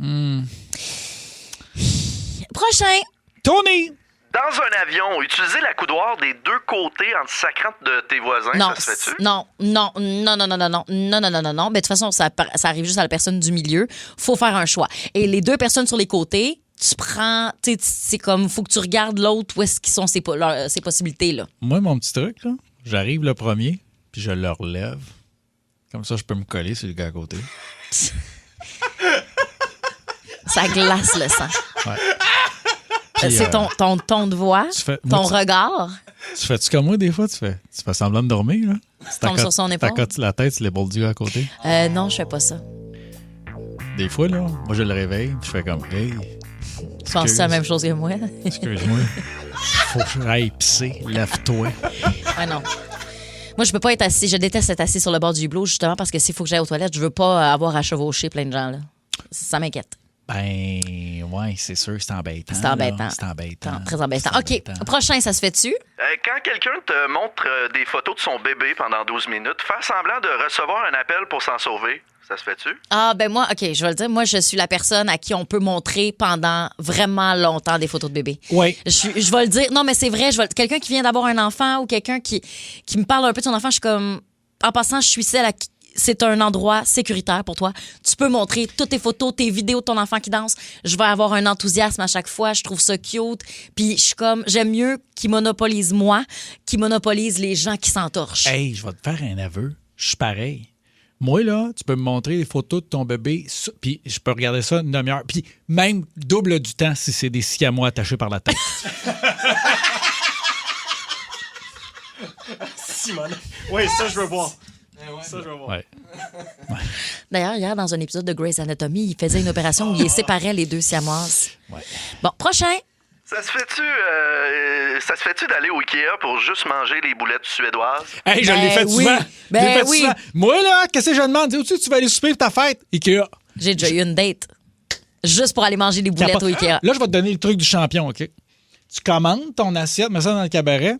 Prochain. Tony! Dans un avion, utiliser la coudoir des 2 côtés en te sacrant de tes voisins, non, ça se fait-tu? Non. Mais de toute façon, ça arrive juste à la personne du milieu. Faut faire un choix. Et les 2 personnes sur les côtés, tu prends... C'est comme, faut que tu regardes l'autre où est-ce qu'ils sont ces possibilités, là. Moi, mon petit truc, là, j'arrive le premier, puis je le relève. Comme ça, je peux me coller sur le gars à côté. Ça glace le sang. Ouais. C'est ton ton de voix, ton regard. Tu fais-tu comme moi des fois? Tu fais semblant de dormir, là? Tombe sur son épaule. T'accotes la tête sur l'épaule du gars à côté? Non, je fais pas ça. Des fois, là, moi, je le réveille, puis je fais comme, hey. Tu penses la même chose que moi? Excuse-moi. Faut que j'aille pisser. Lève-toi. Ouais, non. Moi, je peux pas être assis. Je déteste être assis sur le bord du hublot, justement, parce que s'il faut que j'aille aux toilettes, je veux pas avoir à chevaucher plein de gens, là. Ça m'inquiète. Ben, ouais, c'est sûr, c'est embêtant. C'est embêtant. C'est embêtant. Très embêtant. OK, prochain, ça se fait-tu? Quand quelqu'un te montre des photos de son bébé pendant 12 minutes, faire semblant de recevoir un appel pour s'en sauver, ça se fait-tu? Ah, ben moi, OK, je vais le dire. Moi, je suis la personne à qui on peut montrer pendant vraiment longtemps des photos de bébé. Oui. Je vais le dire. Non, mais c'est vrai. Quelqu'un qui vient d'avoir un enfant ou quelqu'un qui me parle un peu de son enfant, je suis comme... En passant, je suis celle à qui... C'est un endroit sécuritaire pour toi. Tu peux montrer toutes tes photos, tes vidéos de ton enfant qui danse. Je vais avoir un enthousiasme à chaque fois. Je trouve ça cute. Puis je suis comme, j'aime mieux qu'il monopolise moi, qu'il monopolise les gens qui s'entorchent. Hey, je vais te faire un aveu. Je suis pareil. Moi, là, tu peux me montrer les photos de ton bébé, puis je peux regarder ça une demi-heure. Puis même double du temps si c'est des siamois attachés par la tête. Simone. Oui, ça, je veux voir. Ça, je veux voir. Ouais. D'ailleurs, hier, dans un épisode de Grey's Anatomy, il faisait une opération où il séparait les 2 siamoises. Ouais. Bon, prochain. Ça se fait-tu d'aller au Ikea pour juste manger les boulettes suédoises? Hey, je l'ai fait souvent. Oui. Moi, là, qu'est-ce que je demande? Dis-tu tu vas aller souper pour ta fête? Ikea. J'ai déjà eu une date. Juste pour aller manger des boulettes au Ikea. Là, je vais te donner le truc du champion, OK? Tu commandes ton assiette, mets ça dans le cabaret.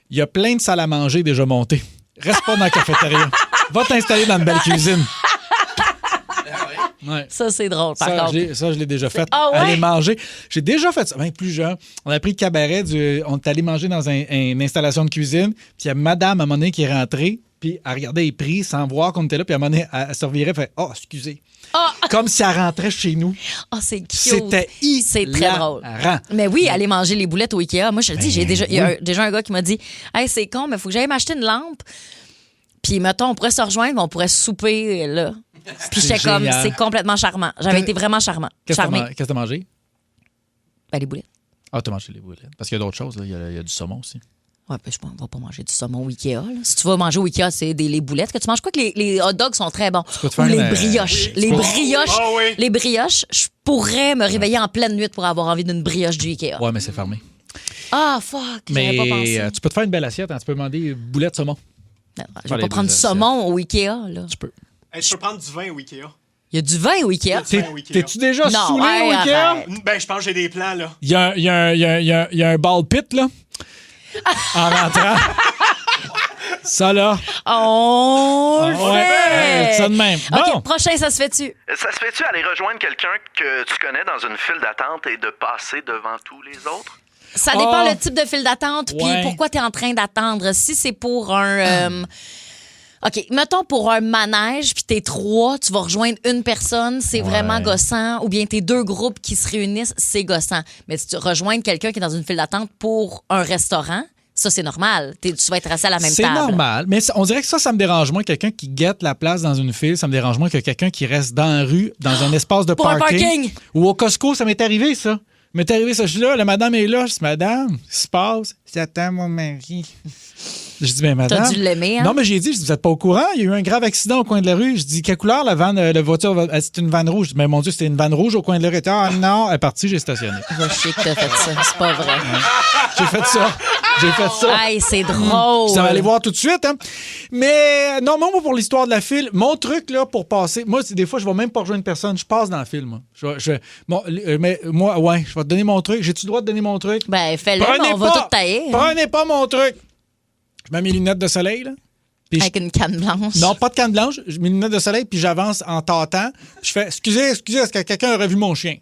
Il y a plein de salles à manger déjà montées. Reste pas dans la cafétéria. Va t'installer dans une belle cuisine. Ouais. Ça, c'est drôle, par contre. Ça, je l'ai déjà fait. Ah ouais? Aller manger. J'ai déjà fait ça. Ben, plus jeune. On a pris le cabaret. On est allé manger dans une installation de cuisine. Puis il y a madame, à un moment donné, qui est rentrée. Puis elle regardait les prix sans voir qu'on était là. Puis à un moment donné, elle se revirait. Elle fait « Oh, excusez. Comme si elle rentrait chez nous. Oh, c'est cute. C'était C'est très drôle. hilarant. Mais oui, aller manger les boulettes au Ikea. Moi, je te dis, il y a déjà un gars qui m'a dit « Hey, c'est con, mais il faut que j'aille m'acheter une lampe. Puis, mettons, on pourrait se rejoindre, mais on pourrait souper là. » Puis j'étais comme, c'est complètement charmant. J'avais été vraiment charmant. Qu'est-ce que t'as mangé? Ben, les boulettes. Ah, t'as mangé les boulettes. Parce qu'il y a d'autres choses. Là. Il y a du saumon aussi. Ouais, ben, on va pas manger du saumon au Ikea. Là. Si tu vas manger au Ikea, c'est les boulettes que tu manges. Quoi que les hot dogs sont très bons. Ou les brioches. Les brioches, je pourrais me réveiller en pleine nuit pour avoir envie d'une brioche du Ikea. Ouais, mais c'est fermé. Ah, fuck, j'avais pas pensé. Mais tu peux te faire une belle assiette. Hein. Tu peux demander boulettes saumon. Non, je vais pas prendre du saumon au Ikea. Là. Tu peux. Hey, tu peux prendre du vin au Ikea. Il y a du vin au Ikea? T'es-tu déjà saoulé au Ikea? Arrête. Ben, je pense que j'ai des plans, là. Il y a un ball pit, là. En rentrant. Ça, là. On le fait! Ça de même. Bon. OK, prochain, ça se fait-tu? Ça se fait-tu aller rejoindre quelqu'un que tu connais dans une file d'attente et de passer devant tous les autres? Ça dépend le type de file d'attente puis pourquoi tu es en train d'attendre. Si c'est pour un OK, mettons pour un manège, puis t'es 3, tu vas rejoindre une personne, c'est vraiment gossant. Ou bien t'es 2 groupes qui se réunissent, c'est gossant. Mais si tu rejoins quelqu'un qui est dans une file d'attente pour un restaurant, ça, c'est normal. Tu vas être assis à la même table. C'est normal, mais on dirait que ça me dérange moins. Quelqu'un qui guette la place dans une file, ça me dérange moins que quelqu'un qui reste dans la rue, dans un espace de pour un parking. Ou au Costco, ça m'est arrivé, ça. Je suis là, la madame est là. Je dis, madame, qu'est-ce qui se passe? J'attends mon mari. Je dis, mais madame. T'as dû l'aimer, hein? Non, mais j'ai dit, vous n'êtes pas au courant? Il y a eu un grave accident au coin de la rue. Je dis, quelle couleur la voiture? C'est une vanne rouge. Je dis, mais mon Dieu, c'était une vanne rouge au coin de la rue. Ah non, elle est partie, j'ai stationné. Je sais que t'as fait ça. C'est pas vrai. J'ai fait ça. Hey, c'est drôle. Ça va aller voir tout de suite, hein? Mais non, moi, pour l'histoire de la file, mon truc, là, pour passer, moi, des fois, je vais même pas rejoindre personne. Je passe dans la file, moi. Mais moi, ouais, je vais te donner mon truc. J'ai-tu le droit de donner mon truc? Ben, fais-le, on va tout tailler. Prenez pas mon truc. Je mets mes lunettes de soleil, là. Avec une canne blanche. Non, pas de canne blanche. Je mets mes lunettes de soleil, puis j'avance en tâtant. Puis je fais, excusez, est-ce que quelqu'un aurait vu mon chien?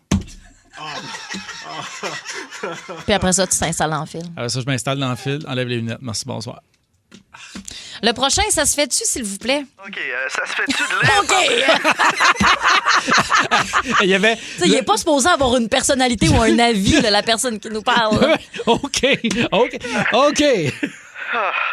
Puis après ça, tu t'installes en file. Alors ça, je m'installe dans le fil, enlève les lunettes. Merci, bonsoir. Le prochain, ça se fait-tu, s'il vous plaît? OK, ça se fait-tu de l'air? OK! Il y avait... Il n'est pas supposé avoir une personnalité ou un avis, là, la personne qui nous parle. OK.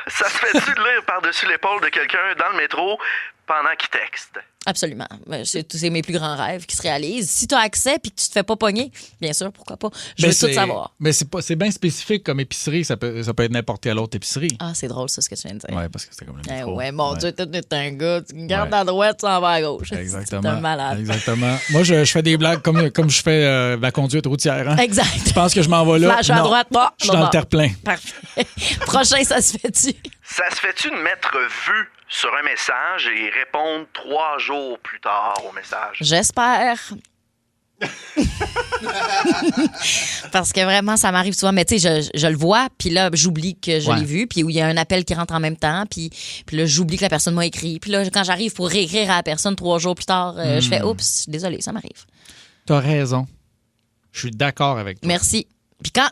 Ça se fait-tu de lire par-dessus l'épaule de quelqu'un dans le métro pendant qu'il texte? Absolument. C'est mes plus grands rêves qui se réalisent. Si tu as accès et que tu te fais pas pogner, bien sûr, pourquoi pas. Je veux tout savoir. Mais c'est bien spécifique comme épicerie. Ça peut être n'importe quelle autre épicerie. Ah, c'est drôle, ça, ce que tu viens de dire. Oui, parce que c'était comme le métro. Mon Dieu, tu es un gars. Tu regardes à droite, tu en vas à gauche. Exactement. C'est un malade. Exactement. Moi, je fais des blagues comme je fais la conduite routière. Hein? Exact. Tu penses que je m'en vais là? Flash à droite, je suis dans le terre-plein. Parfait. Prochain, ça se fait-tu? Ça se fait-tu de mettre vue sur un message et répondre 3 jours plus tard au message? J'espère. Parce que vraiment, ça m'arrive souvent. Mais tu sais, je le vois, puis là, j'oublie que je l'ai vu, puis où il y a un appel qui rentre en même temps, puis là, j'oublie que la personne m'a écrit. Puis là, quand j'arrive pour réécrire à la personne 3 jours plus tard, je fais « Oups, désolé, ça m'arrive. » T'as raison. Je suis d'accord avec toi. Merci.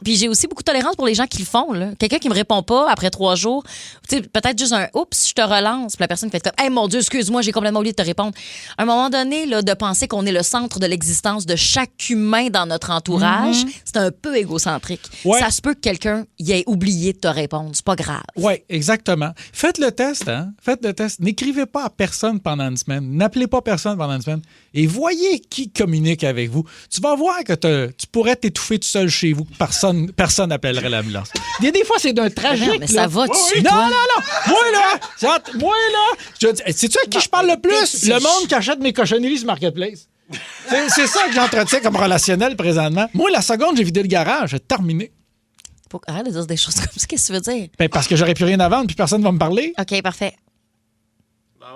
Puis j'ai aussi beaucoup de tolérance pour les gens qui le font. Là. Quelqu'un qui me répond pas après 3 jours, peut-être juste un « Oups, je te relance », puis la personne qui fait comme « Hey, mon Dieu, excuse-moi, j'ai complètement oublié de te répondre. » À un moment donné, là, de penser qu'on est le centre de l'existence de chaque humain dans notre entourage, c'est un peu égocentrique. Ouais. Ça se peut que quelqu'un y ait oublié de te répondre. C'est pas grave. Oui, exactement. Faites le test, hein? Faites le test. N'écrivez pas à personne pendant une semaine. N'appelez pas personne pendant une semaine. Et voyez qui communique avec vous. Tu vas voir que tu pourrais t'étouffer tout seul chez vous. Personne n'appellerait l'ambulance. Des fois, c'est d'un tragique. Mais ça va-tu, Non, toi? non. Moi, là. Sais-tu à qui je parle le plus? Le monde qui achète mes cochonneries sur Marketplace. C'est ça que j'entretiens comme relationnel présentement. Moi, la seconde, j'ai vidé le garage. J'ai terminé. Arrête de dire des choses comme ça. Qu'est-ce que tu veux dire? Ben, parce que j'aurais plus rien à vendre puis personne ne va me parler. OK, parfait.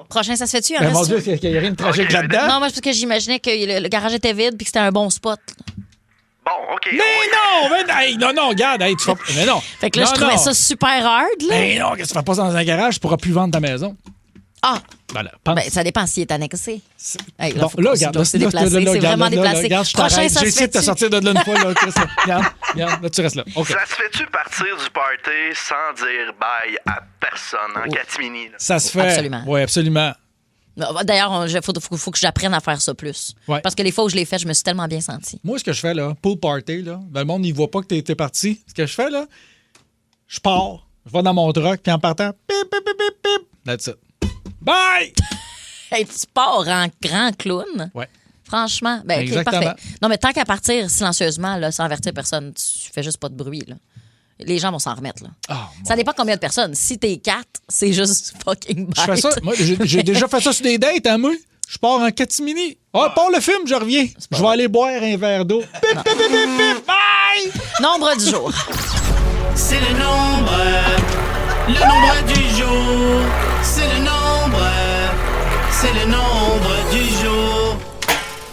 Prochain, ça se fait-tu? Ben, mon Dieu, il n'y a rien de tragique là-dedans. Non, moi, c'est parce que j'imaginais que le garage était vide puis que c'était un bon spot. Bon, OK. Non, regarde. Mais non. Fait que là, je trouvais ça super hard. Là. Mais non, qu'est-ce que tu fais pas dans un garage? Tu pourras plus vendre ta maison. Ah! Voilà, ben, ça dépend s'il est annexé. Hey, là, regarde. C'est déplacé. C'est vraiment déplacé. Prochain, ça se fait-tu? J'ai essayé de te sortir de là une fois. Regarde, là, tu restes là. Okay. Ça se fait-tu partir du party sans dire bye à personne en catimini? Là? Ça se fait. Absolument. Oui, absolument. D'ailleurs, il faut que j'apprenne à faire ça plus. Ouais. Parce que les fois où je l'ai fait, je me suis tellement bien senti. Moi, ce que je fais, là, pool party, là, ben, le monde n'y voit pas que t'es parti. Ce que je fais, là, je pars, je vais dans mon truck, puis en partant, pip, pip, pip, pip, pip. That's it. Bye! Hey, tu pars en grand clown. Ouais. Franchement, ben, okay, parfait. Non, mais tant qu'à partir silencieusement, là, sans avertir personne, tu fais juste pas de bruit, là. Les gens vont s'en remettre, là. Ça dépend combien de personnes. Si t'es 4, c'est juste fucking bête. Je fais ça. Moi, j'ai déjà fait ça sur des dates, hein, moi. Je pars en catimini. Pars le film, je reviens. Je vais aller boire un verre d'eau. Pip, pip, pip, pip, pip. Bye! Nombre du jour. C'est le nombre du jour. C'est le nombre du jour.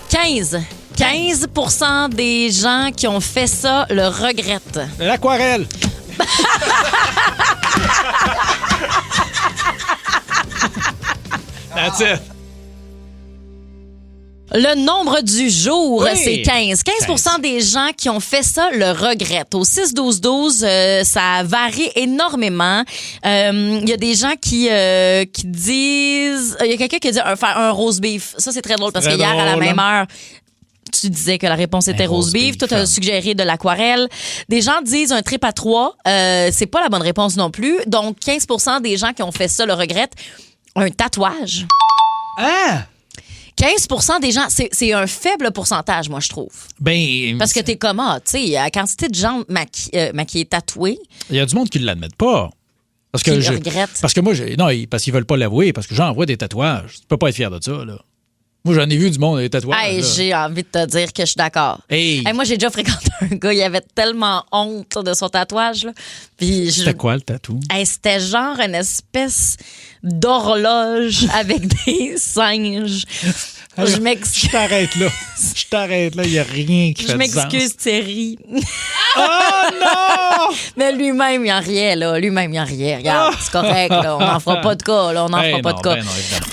15. 15% des gens qui ont fait ça le regrettent. L'aquarelle. That's it. Le nombre du jour, Oui. c'est 15. 15 des gens qui ont fait ça le regrettent. Au 6-12-12, ça varie énormément. Il y a des gens qui disent... Il y a quelqu'un qui a dit faire un roast beef. Ça, c'est très drôle parce que hier, à la même heure, tu disais que la réponse était roast beef. Toi, tu as suggéré de l'aquarelle. Des gens disent un trip à 3. C'est pas la bonne réponse non plus. Donc, 15 des gens qui ont fait ça le regrettent. Un tatouage. Hein? 15 des gens, c'est un faible pourcentage, moi, je trouve. Ben, Parce que t'es comme, tu sais, la quantité de gens maquillés, tatoués. il y a du monde qui ne l'admettent pas. Parce Qui que le je, regrettent. parce que moi, parce qu'ils veulent pas l'avouer, parce que j'en vois des tatouages. Tu peux pas être fier de ça, là. Moi, j'en ai vu du monde, des tatouages. Hey, là. j'ai envie de te dire que je suis d'accord. Hey. Hey, moi, j'ai déjà fréquenté un gars, il avait tellement honte là, de son tatouage. Là. Puis C'était quoi, le tatou? Hey, c'était genre une espèce d'horloge avec des singes. Je m'excuse. Je t'arrête là. Il n'y a rien qui Je fait de sens. m'excuse, Thierry. Oh non! Mais lui-même, il en riait, là. Lui-même, il en riait. Regarde, c'est correct, là. On n'en fera pas de cas, là. On n'en fera pas de cas. Ben non, évidemment.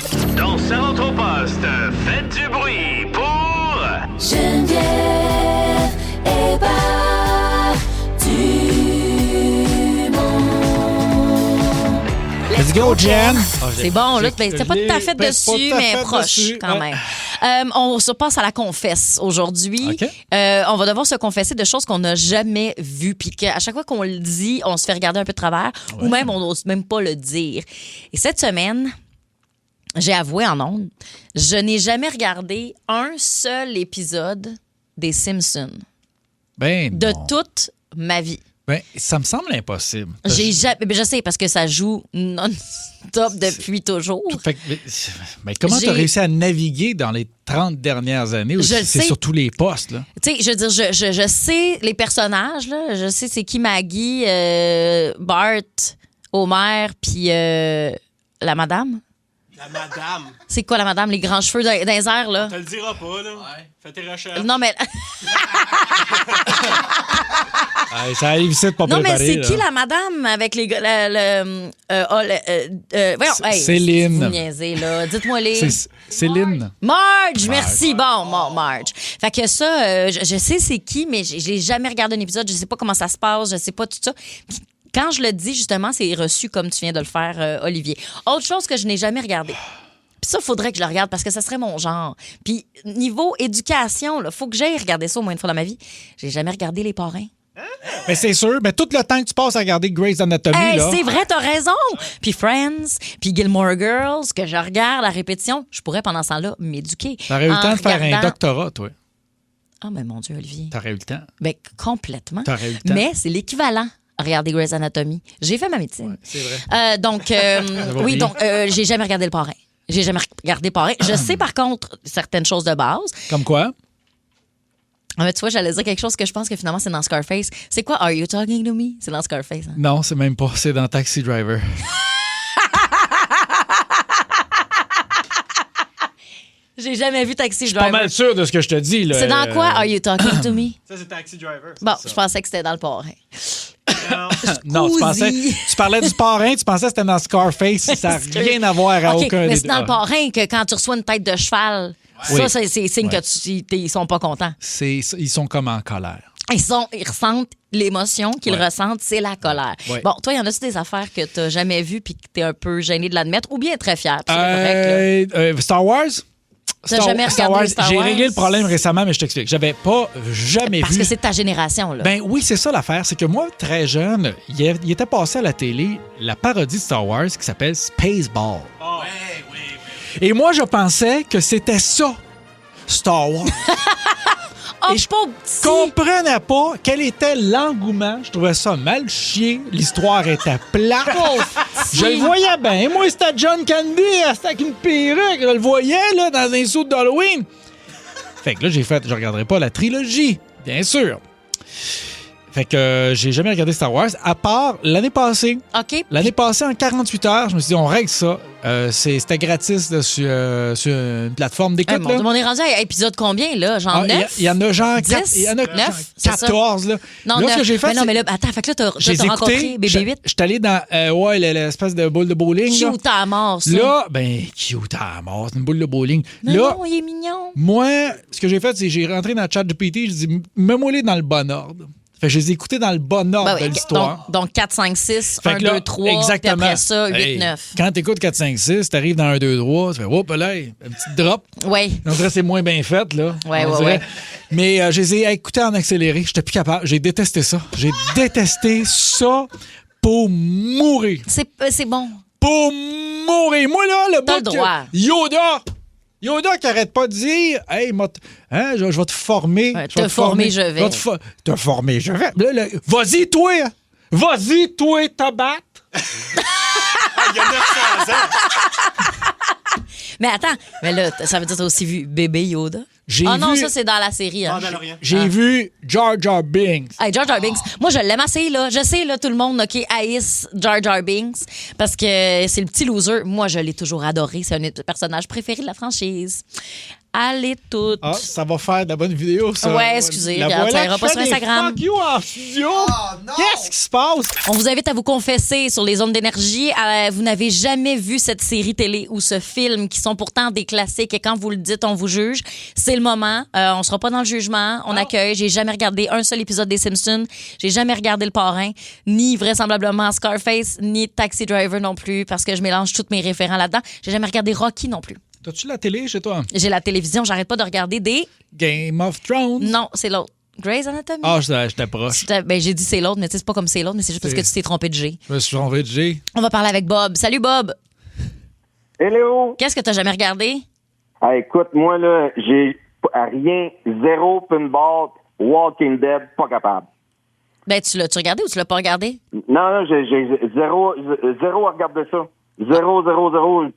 Donc, ça rentre au poste. Faites du bruit pour... Geneviève et Let's go, Jen! C'est bon, là. Ben, c'était pas tout à fait dessus, mais proche, quand même. On se passe à la confesse aujourd'hui. OK. On va devoir se confesser de choses qu'on n'a jamais vues. Puis qu'à chaque fois qu'on le dit, on se fait regarder un peu de travers. Ou même, on n'ose même pas le dire. Et cette semaine, j'ai avoué en ondes, je n'ai jamais regardé un seul épisode des Simpsons Ben, de bon. toute ma vie. Ben, ça me semble impossible. J'ai jamais, je sais parce que ça joue non-stop depuis toujours. Fait que, mais comment tu as réussi à naviguer dans les 30 dernières années? Où Je le c'est sais. sur tous les postes, là. Tu sais, je veux dire, je sais les personnages, là. Je sais c'est qui Maggie, Bart, Homer, puis la madame. La madame. C'est quoi la madame? Les grands cheveux dans les airs, là? On te le dira pas, là. Ouais. Fais tes recherches. Non, mais... Hey, ça arrive ici de pas Non, mais préparer, c'est là. qui la madame avec les gars... voyons, hey, Céline. Vous niaisez, là. Dites-moi les... C'est Céline. Marge, merci. Bon, Marge. Fait que ça, je sais c'est qui, mais j'ai jamais regardé un épisode. Je sais pas comment ça se passe. Je sais pas tout ça. Puis quand je le dis, justement, c'est reçu comme tu viens de le faire, Olivier. Autre chose que je n'ai jamais regardé. Puis ça, il faudrait que je le regarde parce que ça serait mon genre. Puis niveau éducation, il faut que j'aille regarder ça au moins une fois dans ma vie. J'ai jamais regardé Les Parrains. Mais c'est sûr, mais tout le temps que tu passes à regarder Grey's Anatomy, Hey, là. c'est vrai, t'as raison. Puis Friends, puis Gilmore Girls, que je regarde à répétition, je pourrais pendant ce temps-là m'éduquer. T'aurais eu le temps de faire un regardant- doctorat, toi. Ah, mais mon Dieu, Olivier. T'aurais eu le temps. Ben, complètement. T'aurais eu le temps. Mais c'est l'équivalent. Regardez Grey's Anatomy. J'ai fait ma médecine. C'est vrai. Donc, va oui, bien. donc, j'ai jamais regardé Le Parrain. J'ai jamais regardé Le Parrain. Je sais, par contre, certaines choses de base. Comme quoi? Ah, mais tu vois, j'allais dire quelque chose que je pense que finalement, c'est dans Scarface. C'est quoi, Are You Talking to Me? C'est dans Scarface. Hein? Non, c'est même pas. C'est dans Taxi Driver. J'ai jamais vu Taxi Je suis Driver. pas mal sûr de ce que je te dis, là. C'est dans quoi, Are You Talking to Me? Ça, c'est Taxi Driver. Bon, je pensais que c'était dans Le Parrain. Non, tu parlais du parrain, tu pensais que c'était dans Scarface. Ça n'a rien à voir à OK, aucun mais des c'est dans deux. Le Parrain que quand tu reçois une tête de cheval, Oui. ça, c'est signe Ouais. que ils sont pas contents. Ils sont comme en colère. Ils ressentent l'émotion qu'ils ressentent, c'est la colère. Ouais. Bon, toi, il y en a-tu des affaires que tu n'as jamais vues puis que tu es un peu gêné de l'admettre ou bien très fier? puis c'est correct, là. Star Wars? T'as jamais regardé Star J'ai Wars? réglé le problème récemment, mais je t'explique. J'avais pas jamais Parce vu. que c'est ta génération, là. Ben oui, c'est ça l'affaire. C'est que moi, très jeune, il était passé à la télé la parodie de Star Wars qui s'appelle Spaceball. Oh. Et moi, je pensais que c'était ça, Star Wars. Oh, Et je comprenais pas quel était l'engouement. Je trouvais ça mal chié. L'histoire était plate. Je le voyais bien. Moi, c'était John Candy, c'était avec une perruque. Je le voyais là, dans un saut d'Halloween. Fait que là, j'ai fait, je regarderai pas la trilogie, bien sûr. Fait que j'ai jamais regardé Star Wars, à part l'année passée. OK. L'année passée, en 48 heures, je me suis dit, on règle ça. C'était gratis là, sur une plateforme d'écoute. On est rendu à épisode combien, là? Genre 9? Il y en a genre 10? Il y en a 9? 14. Là. Non, là, ce que j'ai fait, non, mais là, attends, fait que là, t'as rencontré BB-8. Je suis allé dans l'espèce de boule de bowling. Cute à mort, ça. Là, cute à mort, c'est une boule de bowling. Mais là, non, il est mignon. Moi, ce que j'ai fait, c'est j'ai rentré dans le chat GPT, j'ai dit, mets-moi-les dans le bon ordre. Fait que je les ai écoutés dans le bon ordre de l'histoire. Donc 4, 5, 6, 1, 2, 3, exactement. puis après ça, 8, 9. Quand t'écoutes 4, 5, 6, t'arrives dans 1, 2, 3, tu fais, hop là, une petite drop. Oui. On dirait que c'est moins bien fait, là. Oui. Mais je les ai écoutés en accéléré. J'étais plus capable. J'ai détesté ça. J'ai détesté ça pour mourir. C'est bon. Pour mourir. Moi, là, le bout que Yoda qui arrête pas de dire « Hey, je vais te former. Te former, je vais. Te former, je vais. Vas-y, toi! Vas-y, toi, te battre! » Il y a 900 ans! Mais attends, mais là, ça veut dire que t'as aussi vu bébé Yoda? Non, ça, c'est dans la série. Hein. J'ai vu Jar Jar Binks. Hey, Jar Jar Binks. Moi, je l'aime assez, là. Je sais, là, tout le monde, OK, haïsse Jar Jar Binks parce que c'est le petit loser. Moi, je l'ai toujours adoré. C'est un des personnages préférés de la franchise. Allez toutes. Ah, ça va faire de la bonne vidéo, ça. Ouais, excusez. Regarde, ça ira pas sur Instagram. Fuck you en studio. Qu'est-ce qui se passe? On vous invite à vous confesser sur les ondes d'énergie. Vous n'avez jamais vu cette série télé ou ce film qui sont pourtant des classiques et quand vous le dites, on vous juge. C'est le moment. On sera pas dans le jugement. On accueille. J'ai jamais regardé un seul épisode des Simpsons. J'ai jamais regardé Le Parrain, ni vraisemblablement Scarface, ni Taxi Driver non plus parce que je mélange tous mes référents là-dedans. J'ai jamais regardé Rocky non plus. T'as-tu la télé chez toi? J'ai la télévision, j'arrête pas de regarder des... Game of Thrones? Non, c'est l'autre. Grey's Anatomy? Ah, je t'approche. J'ai dit c'est l'autre, mais c'est pas comme c'est l'autre, mais c'est juste parce que tu t'es trompé de G. Je me suis trompé de G. On va parler avec Bob. Salut, Bob. Hello. Qu'est-ce que t'as jamais regardé? Ah, écoute, moi, là, j'ai rien, zéro pinball, Walking Dead, pas capable. Ben, tu l'as-tu regardé ou tu l'as pas regardé? Non, j'ai zéro à regarder ça. Zéro.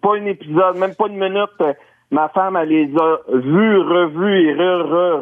Pas un épisode, même pas une minute. Ma femme, elle les a revus et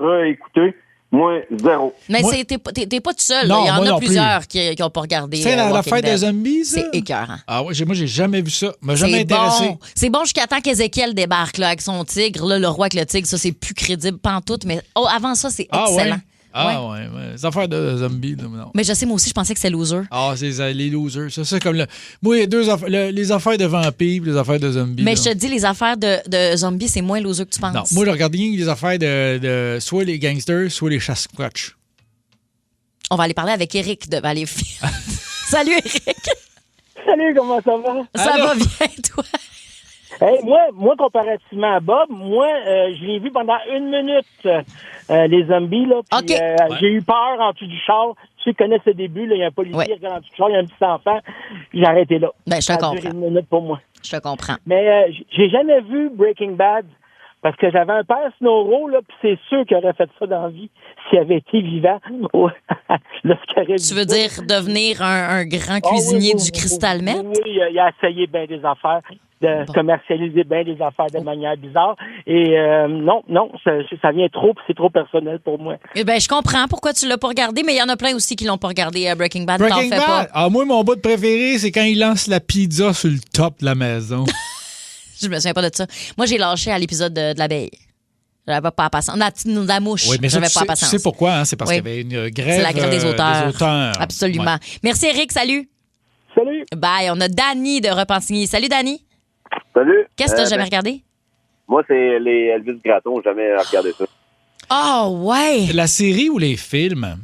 réécoutés. Moi, zéro. Mais t'es pas tout seul. Non, il y en moi a non plusieurs qui ont pas regardé. C'est la fête des zombies, ça? C'est écœurant. Ah ouais, moi, j'ai jamais vu ça. M'a jamais intéressé. Bon. C'est bon jusqu'à temps qu'Ézéchiel débarque là, avec son tigre. Là, le roi avec le tigre, ça, c'est plus crédible pantoute. Mais avant ça, c'est excellent. Ouais. Les affaires de zombies, là, non. Mais je sais, moi aussi, je pensais que c'est loser. Ah, c'est les losers. Ça, c'est comme moi, il y a deux affaires. Les affaires de vampires et les affaires de zombies. Mais là. je te dis, les affaires de zombies, c'est moins loser que tu penses. Non, moi, je regarde rien que les affaires de soit les gangsters, soit les chasse-squatch. On va aller parler avec Eric de Valleyfield. Salut, Eric. Salut, comment ça va? Ça va bien, toi? Hey, moi, comparativement à Bob, je l'ai vu pendant 1 minute, les zombies, là. Puis, j'ai eu peur en dessous du char. Tu connais ce début, là, il y a un policier qui regarde en dessous du char, il y a un petit enfant. J'ai arrêté là. Ben, je te comprends. Ça a duré 1 minute pour moi. Je te comprends. Mais j'ai jamais vu Breaking Bad parce que j'avais un père Snowro, là, puis c'est sûr qu'il aurait fait ça dans la vie s'il avait été vivant. Tu veux dire devenir un grand cuisinier du Crystal Meth? Oui, il a essayé bien des affaires, de commercialiser bien des affaires de manière bizarre. Et non, ça vient trop, puis c'est trop personnel pour moi. Eh ben, je comprends pourquoi tu l'as pas regardé, mais il y en a plein aussi qui l'ont pas regardé, Breaking Bad. T'en fais pas. Ah, moi, mon bout préféré, c'est quand il lance la pizza sur le top de la maison. Je me souviens pas de ça. Moi, j'ai lâché à l'épisode de l'abeille. J'avais pas la patience. La mouche. Oui, mais j'avais ça, pas la patience. Tu sais pourquoi? Hein? C'est parce qu'il y avait une grève. C'est la grève des auteurs. Absolument. Ouais. Merci, Eric. Salut. Salut. Bye. On a Danny de Repentigny. Salut, Danny. Salut. Qu'est-ce que t'as jamais regardé? Moi, c'est les Elvis Gratton. J'ai jamais regardé ça. Oh, ouais. La série ou les films?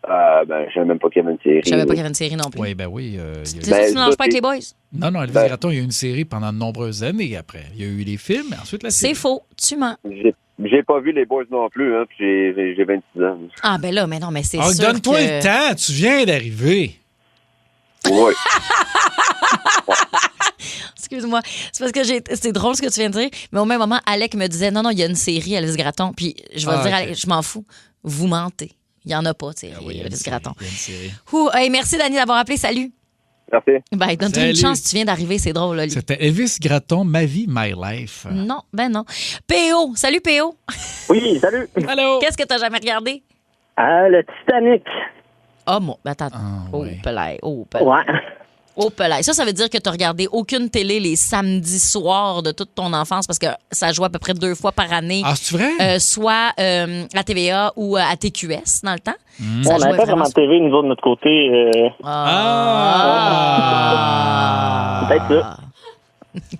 Je savais même pas qu'il y avait une série. Je savais pas qu'il y avait une série non plus. Oui, ben oui. Tu ne mélanges pas avec les boys? Non, Elvis Gratton, il y a eu une série pendant de nombreuses années après. Il y a eu les films, ensuite la série. C'est faux. Tu mens. J'ai pas vu les boys non plus, hein, puis j'ai 26 ans. Ah, ben là, mais non, mais c'est sûr donne-toi le temps, tu viens d'arriver. Oui. Excuse-moi. C'est parce que c'est drôle ce que tu viens de dire, mais au même moment, Alec me disait non, il y a une série, Alice Gratton. Puis je vais dire, Alec, je m'en fous. Vous mentez. Il n'y en a pas, tu sais, Alice Gratton. Merci, Dani, d'avoir appelé. Salut. Merci. Ben, donne-toi une chance, tu viens d'arriver, c'est drôle. Là, C'était Elvis Gratton, Ma vie, My life. Non, ben non. P.O. Salut, P.O. Oui, salut. Allô. Qu'est-ce que tu n'as jamais regardé? Le Titanic. Ah, bon, attends. ouais. Pelay. Ouais. Oh, Pelay. Ça veut dire que tu n'as regardé aucune télé les samedis soirs de toute ton enfance parce que ça jouait à peu près 2 fois par année. Ah, c'est vrai? Soit à TVA ou à TQS dans le temps. On n'avait pas vraiment de TV, nous autres, de notre côté. Peut-être ça.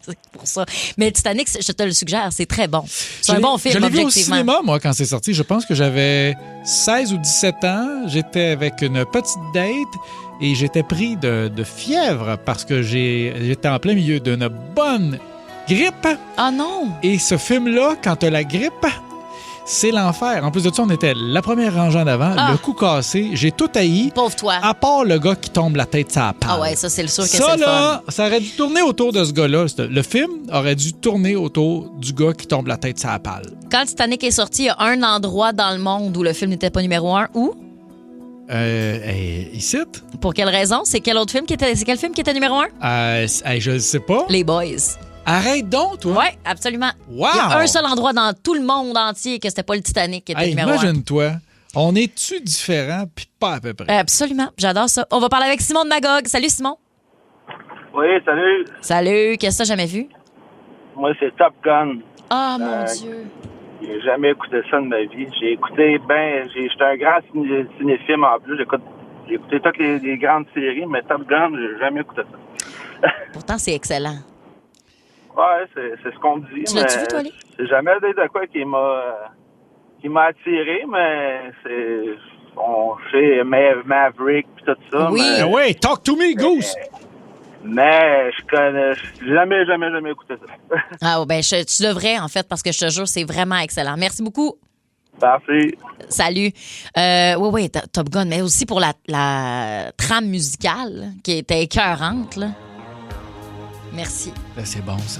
C'est pour ça. Mais Titanic, je te le suggère, c'est très bon. C'est un bon film, Je l'ai vu au objectivement. cinéma, moi, quand c'est sorti. Je pense que j'avais 16 ou 17 ans. J'étais avec une petite date et j'étais pris de fièvre parce que j'étais en plein milieu d'une bonne grippe. Ah non! Et ce film-là, quand tu as la grippe, c'est l'enfer. En plus de ça, on était la première rangée en avant, le cou cassé. J'ai tout haï. Pauvre toi. À part le gars qui tombe la tête sur la palle. Ah ouais, ça, c'est le sûr que Ça, c'est le là, fun. ça aurait dû tourner autour de ce gars-là. Le film aurait dû tourner autour du gars qui tombe la tête sur la palle. Quand Titanic est sorti, il y a un endroit dans le monde où le film n'était pas numéro 1. Où? Ici? Pour quelle raison? C'est quel autre film qui était, c'est quel film qui était numéro 1? Je ne sais pas. Les Boys. Arrête donc, toi. Oui, absolument. Wow! Il y a un seul endroit dans tout le monde entier que c'était pas le Titanic qui était numéro 1. Imagine-toi. On est-tu différents puis pas à peu près? Absolument. J'adore ça. On va parler avec Simon de Magog. Salut, Simon. Oui, salut. Salut. Qu'est-ce que tu as jamais vu? Moi, c'est Top Gun. Ah, mon Dieu. J'ai jamais écouté ça de ma vie. J'ai écouté, j'étais un grand cinéphile en plus. J'ai écouté toutes les grandes séries, mais Top Gun, j'ai jamais écouté ça. Pourtant, c'est excellent. Ouais, c'est ce qu'on me dit. Tu l'as-tu vu, toi, Ali? C'est jamais de quoi qui m'a attiré, mais on sait Maverick pis tout ça. Oui. Oui, talk to me, Goose. Mais je connais, jamais écouté ça. Ah, ben, tu devrais, en fait, parce que je te jure, c'est vraiment excellent. Merci beaucoup. Merci. Salut. Oui, Top Gun, mais aussi pour la trame musicale qui était écœurante, là. Merci. Ben, c'est bon, ça.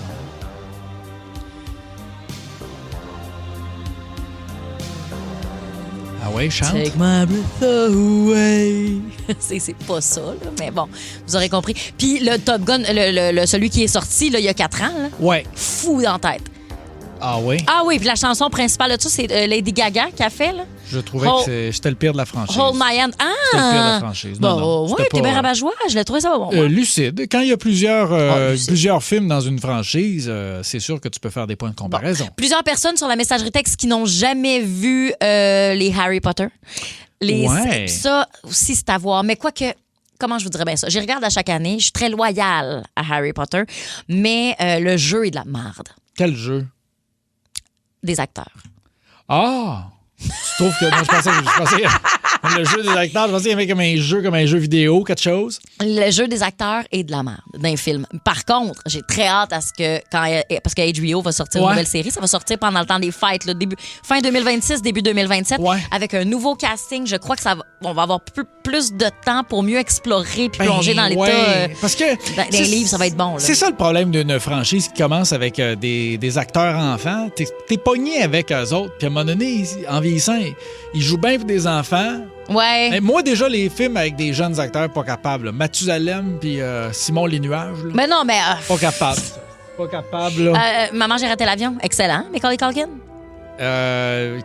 Ah ouais, chante. Take my breath away. c'est pas ça, là, mais bon, vous aurez compris. Puis le Top Gun, celui qui est sorti là, il y a 4 ans, là, ouais. Fou dans la tête. Ah oui? Ah oui, puis la chanson principale de ça, c'est Lady Gaga qui a fait, là. Je trouvais que c'était le pire de la franchise. Hold My Hand. Ah! C'était le pire de la franchise. Non, ouais, t'es bien rabat-joie. Je l'ai trouvé ça bon. Lucide. Quand il y a plusieurs films dans une franchise, c'est sûr que tu peux faire des points de comparaison. Bon. Plusieurs personnes sur la messagerie texte qui n'ont jamais vu les Harry Potter. Ouais. Ça aussi, c'est à voir. Mais quoique... Comment je vous dirais bien ça? J'y regarde à chaque année. Je suis très loyale à Harry Potter. Mais le jeu est de la merde. Quel jeu? Des acteurs. Ah! Tu trouves que... Non, je pensais le jeu des acteurs, je pensais qu'il y avait comme un jeu vidéo, quelque chose. Le jeu des acteurs est de la merde d'un film. Par contre, j'ai très hâte à ce que... parce que HBO va sortir une nouvelle série. Ça va sortir pendant le temps des fêtes, là, fin 2026, début 2027. Avec un nouveau casting. Je crois que on va avoir plus de temps pour mieux explorer puis plonger dans l'état... parce que... Dans les livres, ça va être bon. Là. C'est ça le problème d'une franchise qui commence avec des acteurs enfants. T'es pogné avec eux autres. Puis à un moment donné, en vieillissant, ils jouent bien pour des enfants. Ouais. Mais moi, déjà, les films avec des jeunes acteurs, pas capables. Là. Mathusalem puis Simon Les Nuages. Là. Mais non, mais... Pas capable. Pas capable, là. Maman, j'ai raté l'avion. Excellent. Macaulay Culkin?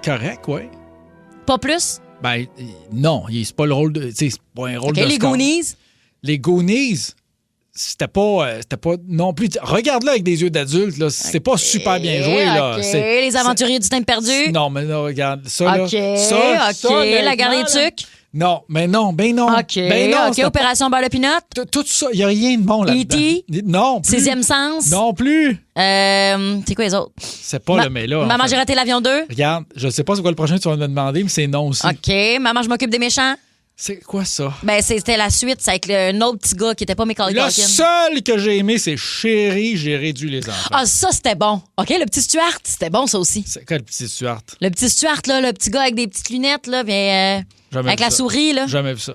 Correct, oui. Pas plus? Ben, non. C'est pas le rôle de... C'est pas un rôle de les Goonies? Les Goonies... C'était pas non plus. Regarde-le avec des yeux d'adulte, là. C'est pas super bien joué, là. Les aventuriers du temps perdu. Non, mais non, regarde. Ça, là. OK. Ça, la garde des tucs. Non, mais non, ben non. OK. Ben non, OK, Opération Beurre le Pinot. Tout ça, il n'y a rien de bon là-dedans. E.T. Non, plus. Sixième sens. Non plus. C'est quoi les autres? C'est pas le mais là. Maman, j'ai raté l'avion 2. Regarde, je sais pas c'est quoi le prochain que tu vas me demander, mais c'est non aussi. OK. Maman, je m'occupe des méchants. C'est quoi ça? Ben, c'était la suite. C'est avec un autre petit gars qui était pas Macaulay Culkin. Le seul que j'ai aimé, c'est Chérie, j'ai réduit les enfants. Ah, ça, c'était bon. OK, le petit Stuart, c'était bon, ça aussi. C'est quoi le petit Stuart? Le petit Stuart, là, le petit gars avec des petites lunettes, là, mais, avec la souris, là. Jamais vu ça.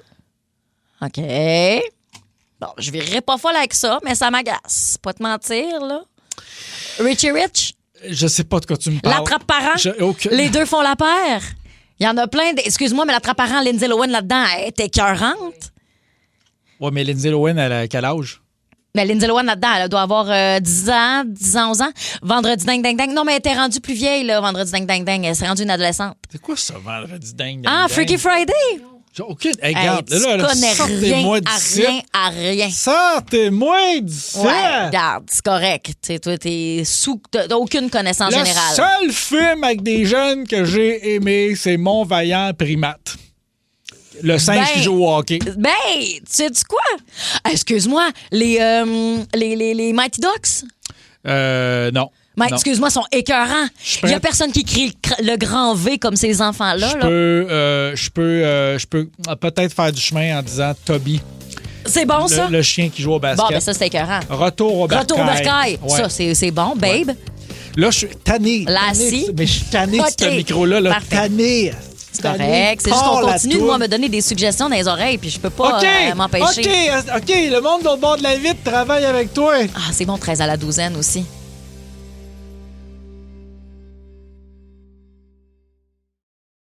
OK. Bon, je virerai pas folle avec ça, mais ça m'agace. Pas te mentir, là. Richie Rich? Je sais pas de quoi tu me parles. L'attrape-parent? Les deux font la paire. Il y en a plein. Excuse-moi, mais l'attrape-parent Lindsay Lohan là-dedans, elle est écœurante. Ouais, mais Lindsay Lohan, elle a quel âge? Mais Lindsay Lohan là-dedans, elle doit avoir 10 ans, 11 ans. Vendredi ding ding ding. Non, mais elle était rendue plus vieille, là, Vendredi ding ding ding. Elle s'est rendue une adolescente. C'est quoi ça, Vendredi ding ding? Ah, Freaky Friday? J'ai aucune... Hey, regarde, là, connais sortez-moi rien d'ici. à rien. Sortez-moi d'ici. Ouais, regarde, c'est correct. T'sais, toi, t'as aucune connaissance générale. Le seul film avec des jeunes que j'ai aimé, c'est Mon Vaillant Primate. Le singe qui joue au hockey. Ben, tu sais-tu quoi? Excuse-moi, les Mighty Ducks? Non. Mais non. excuse-moi, ils sont écœurants. Il n'y a personne qui crie le grand V comme ces enfants-là. Je peux peut-être faire du chemin en disant Toby. C'est bon, ça? Le chien qui joue au basket. Bon, ben ça, c'est écœurant. Retour au bercail. Ouais. Ça, c'est bon. Babe? Ouais. Là, je suis tanné. Mais je suis tanné de ce micro-là. Là, tanné. C'est correct. C'est juste qu'on continue de me donner des suggestions dans les oreilles, puis je peux pas m'empêcher. OK, le monde au bord de la vitre travaille avec toi. Ah, c'est bon, 13 à la douzaine aussi.